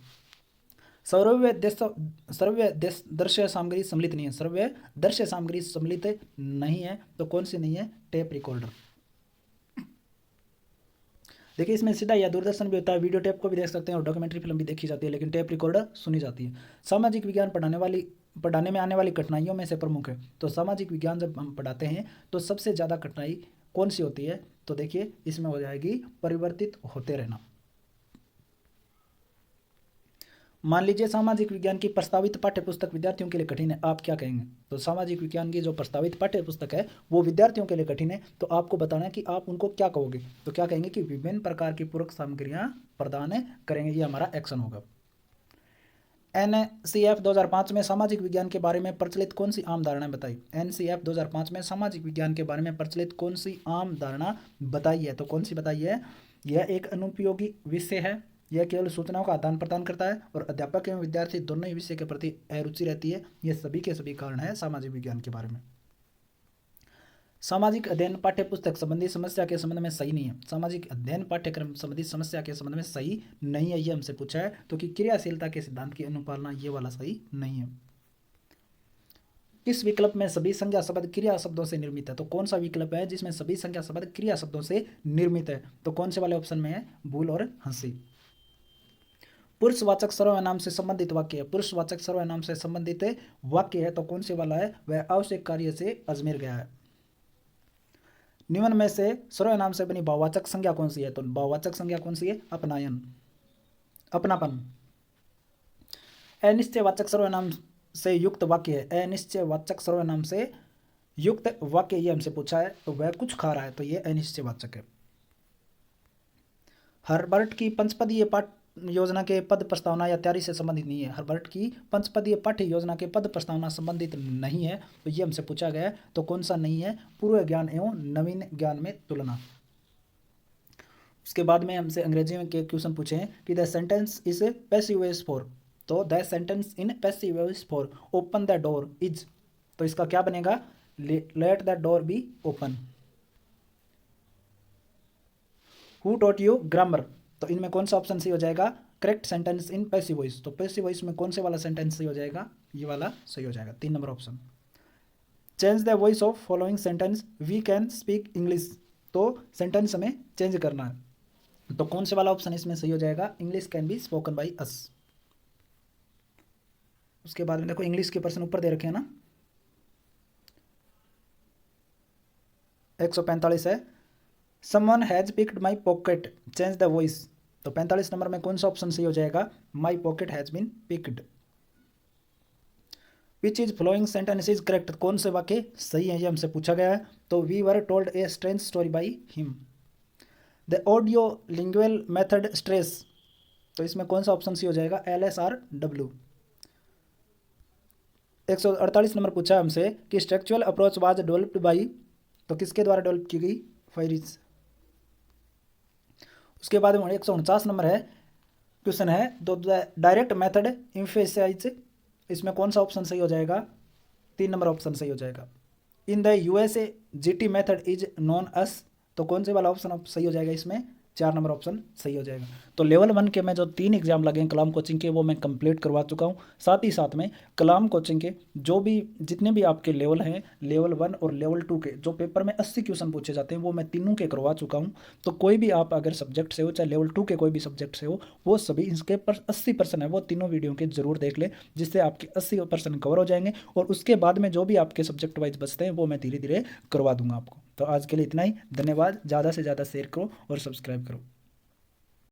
श्रव्यदर्शी सामग्री सम्मिलित नहीं है, श्रव्यदर्शी सामग्री सम्मिलित नहीं है, तो कौन सी नहीं है, टेप रिकॉर्डर। देखिए इसमें सीधा या दूरदर्शन भी होता है, वीडियो टेप को भी देख सकते हैं और डॉक्यूमेंट्री फिल्म भी देखी जाती है, लेकिन टेप रिकॉर्डर सुनी जाती है। सामाजिक विज्ञान पढ़ाने में आने वाली कठिनाइयों में से प्रमुख है, तो सामाजिक विज्ञान जब हम पढ़ाते हैं तो सबसे ज़्यादा कठिनाई कौन सी होती है, तो देखिए इसमें हो जाएगी परिवर्तित होते रहना। मान लीजिए सामाजिक विज्ञान की प्रस्तावित पाठ्यपुस्तक विद्यार्थियों के लिए कठिन है, आप क्या कहेंगे, तो सामाजिक विज्ञान की जो प्रस्तावित पाठ्यपुस्तक है वो विद्यार्थियों के लिए कठिन है, तो आपको बताना है कि आप उनको क्या कहोगे, तो क्या कहेंगे कि विभिन्न प्रकार की पूरक सामग्रियां प्रदान करेंगे, ये हमारा एक्शन होगा। NCF 2005 में सामाजिक विज्ञान के बारे में प्रचलित कौन सी आम धारणा बताई, NCF 2005 में सामाजिक विज्ञान के बारे में प्रचलित कौन सी आम धारणा बताई है, तो कौन सी बताई है, यह एक अनुपयोगी विषय है, यह केवल सूचनाओं का आदान प्रदान करता है और अध्यापक एवं विद्यार्थी दोनों ही विषय के प्रति अरुचि रहती है। ये सभी के सभी कारण है सामाजिक विज्ञान के बारे में। सामाजिक अध्ययन पाठ्य पुस्तक संबंधी समस्या के संबंध में सही नहीं है। सामाजिक अध्ययन पाठ्यक्रम संबंधी समस्या के संबंध में सही नहीं है, ये हमसे पूछा है। तो कि क्रियाशीलता के सिद्धांत की अनुपालना, ये वाला सही नहीं है। इस विकल्प में सभी संज्ञा शब्द क्रिया शब्दों से निर्मित है। तो कौन सा विकल्प है जिसमें सभी संज्ञा शब्द क्रिया शब्दों से निर्मित है? तो कौन से वाले ऑप्शन में है? भूल और हंसी। पुरुषवाचक सर्वनाम से संबंधित वाक्य है। पुरुषवाचक सर्वनाम से संबंधित वाक्य है तो कौन से वाला है? वह आवश्यक कार्य से अजमेर गया है। निम्न में से सर्वनाम से बनी भाववाचक संज्ञा कौन सी है? तो भाववाचक संज्ञा कौन सी है? अपनायन, अपनापन। अनिश्चयवाचक सर्वनाम से युक्त वाक्य है। अनिश्चयवाचक सर्वनाम से युक्त वाक्य ये हमसे पूछा है। तो वह कुछ खा रहा है, तो ये अनिश्चयवाचक है। हर्बर्ट की पंचपदीय पाठ योजना के पद प्रस्तावना या तैयारी से संबंधित नहीं है। हर्बर्ट की पंचपदीय पाठ्य योजना के पद प्रस्तावना संबंधित नहीं है, तो ये हमसे पूछा गया है। तो कौन सा नहीं है? पूर्व ज्ञान एवं नवीन ज्ञान में तुलना। उसके बाद में हमसे अंग्रेजी में के क्वेश्चन पूछे हैं कि the sentence is passive voice for. तो the sentence in passive voice for open the door is, तो इसका क्या बनेगा? Let the door be open. Who taught you grammar, तो इनमें कौन सा ऑप्शन सही हो जाएगा? Correct sentence in passive voice. तो पैसिव वॉइस में कौन से वाला सेंटेंस सही हो जाएगा? ये वाला सही हो जाएगा, 3 number option. Change the voice of following sentence we can speak English, तो सेंटेंस हमें चेंज करना है। तो कौन से वाला ऑप्शन इसमें सही हो जाएगा? English can be spoken by us. उसके बाद में देखो इंग्लिश के प्रश्न ऊपर दे रखे हैं ना, 145 है। Someone has picked my pocket, change the voice. तो 45 नंबर में कौन सा ऑप्शन सही हो जाएगा? My pocket has been picked. Which is following sentence is correct, कौन से वाक्य सही है ये हमसे पूछा गया है। तो we were told a strange story by him. The audio lingual method stress, तो इसमें कौन सा ऑप्शन सही हो जाएगा? LSRW। 148 नंबर पूछा हमसे कि structural approach was developed by, तो किसके द्वारा डेवलप की गई? फायरिज। उसके बाद में 149 नंबर है क्वेश्चन है दो डायरेक्ट मेथड एम्फेसाइज, इसमें कौन सा ऑप्शन सही हो जाएगा? 3 नंबर ऑप्शन सही हो जाएगा। In the USA GT method is known as, तो कौन से वाला ऑप्शन सही हो जाएगा? इसमें 4 नंबर ऑप्शन सही हो जाएगा। तो लेवल 1 के मैं जो 3 एग्जाम लगे हैं कलाम कोचिंग के, वो मैं कंप्लीट करवा चुका हूँ। साथ ही साथ में कलाम कोचिंग के जो भी जितने भी आपके लेवल हैं, लेवल 1 और लेवल 2 के जो पेपर में 80 क्वेश्चन पूछे जाते हैं, वो मैं तीनों के करवा चुका हूँ। तो कोई भी आप अगर सब्जेक्ट से हो, चाहे लेवल 2 के कोई भी सब्जेक्ट से हो, वो सभी इसके पर 80% है वो तीनों वीडियो के जरूर देख ले, जिससे आपके 80% कवर हो जाएंगे। और उसके बाद में जो भी आपके सब्जेक्ट वाइज बचते हैं वो मैं धीरे धीरे करवा दूंगा आपको। तो आज के लिए इतना ही, धन्यवाद। ज़्यादा से ज़्यादा शेयर करो और सब्सक्राइब करो।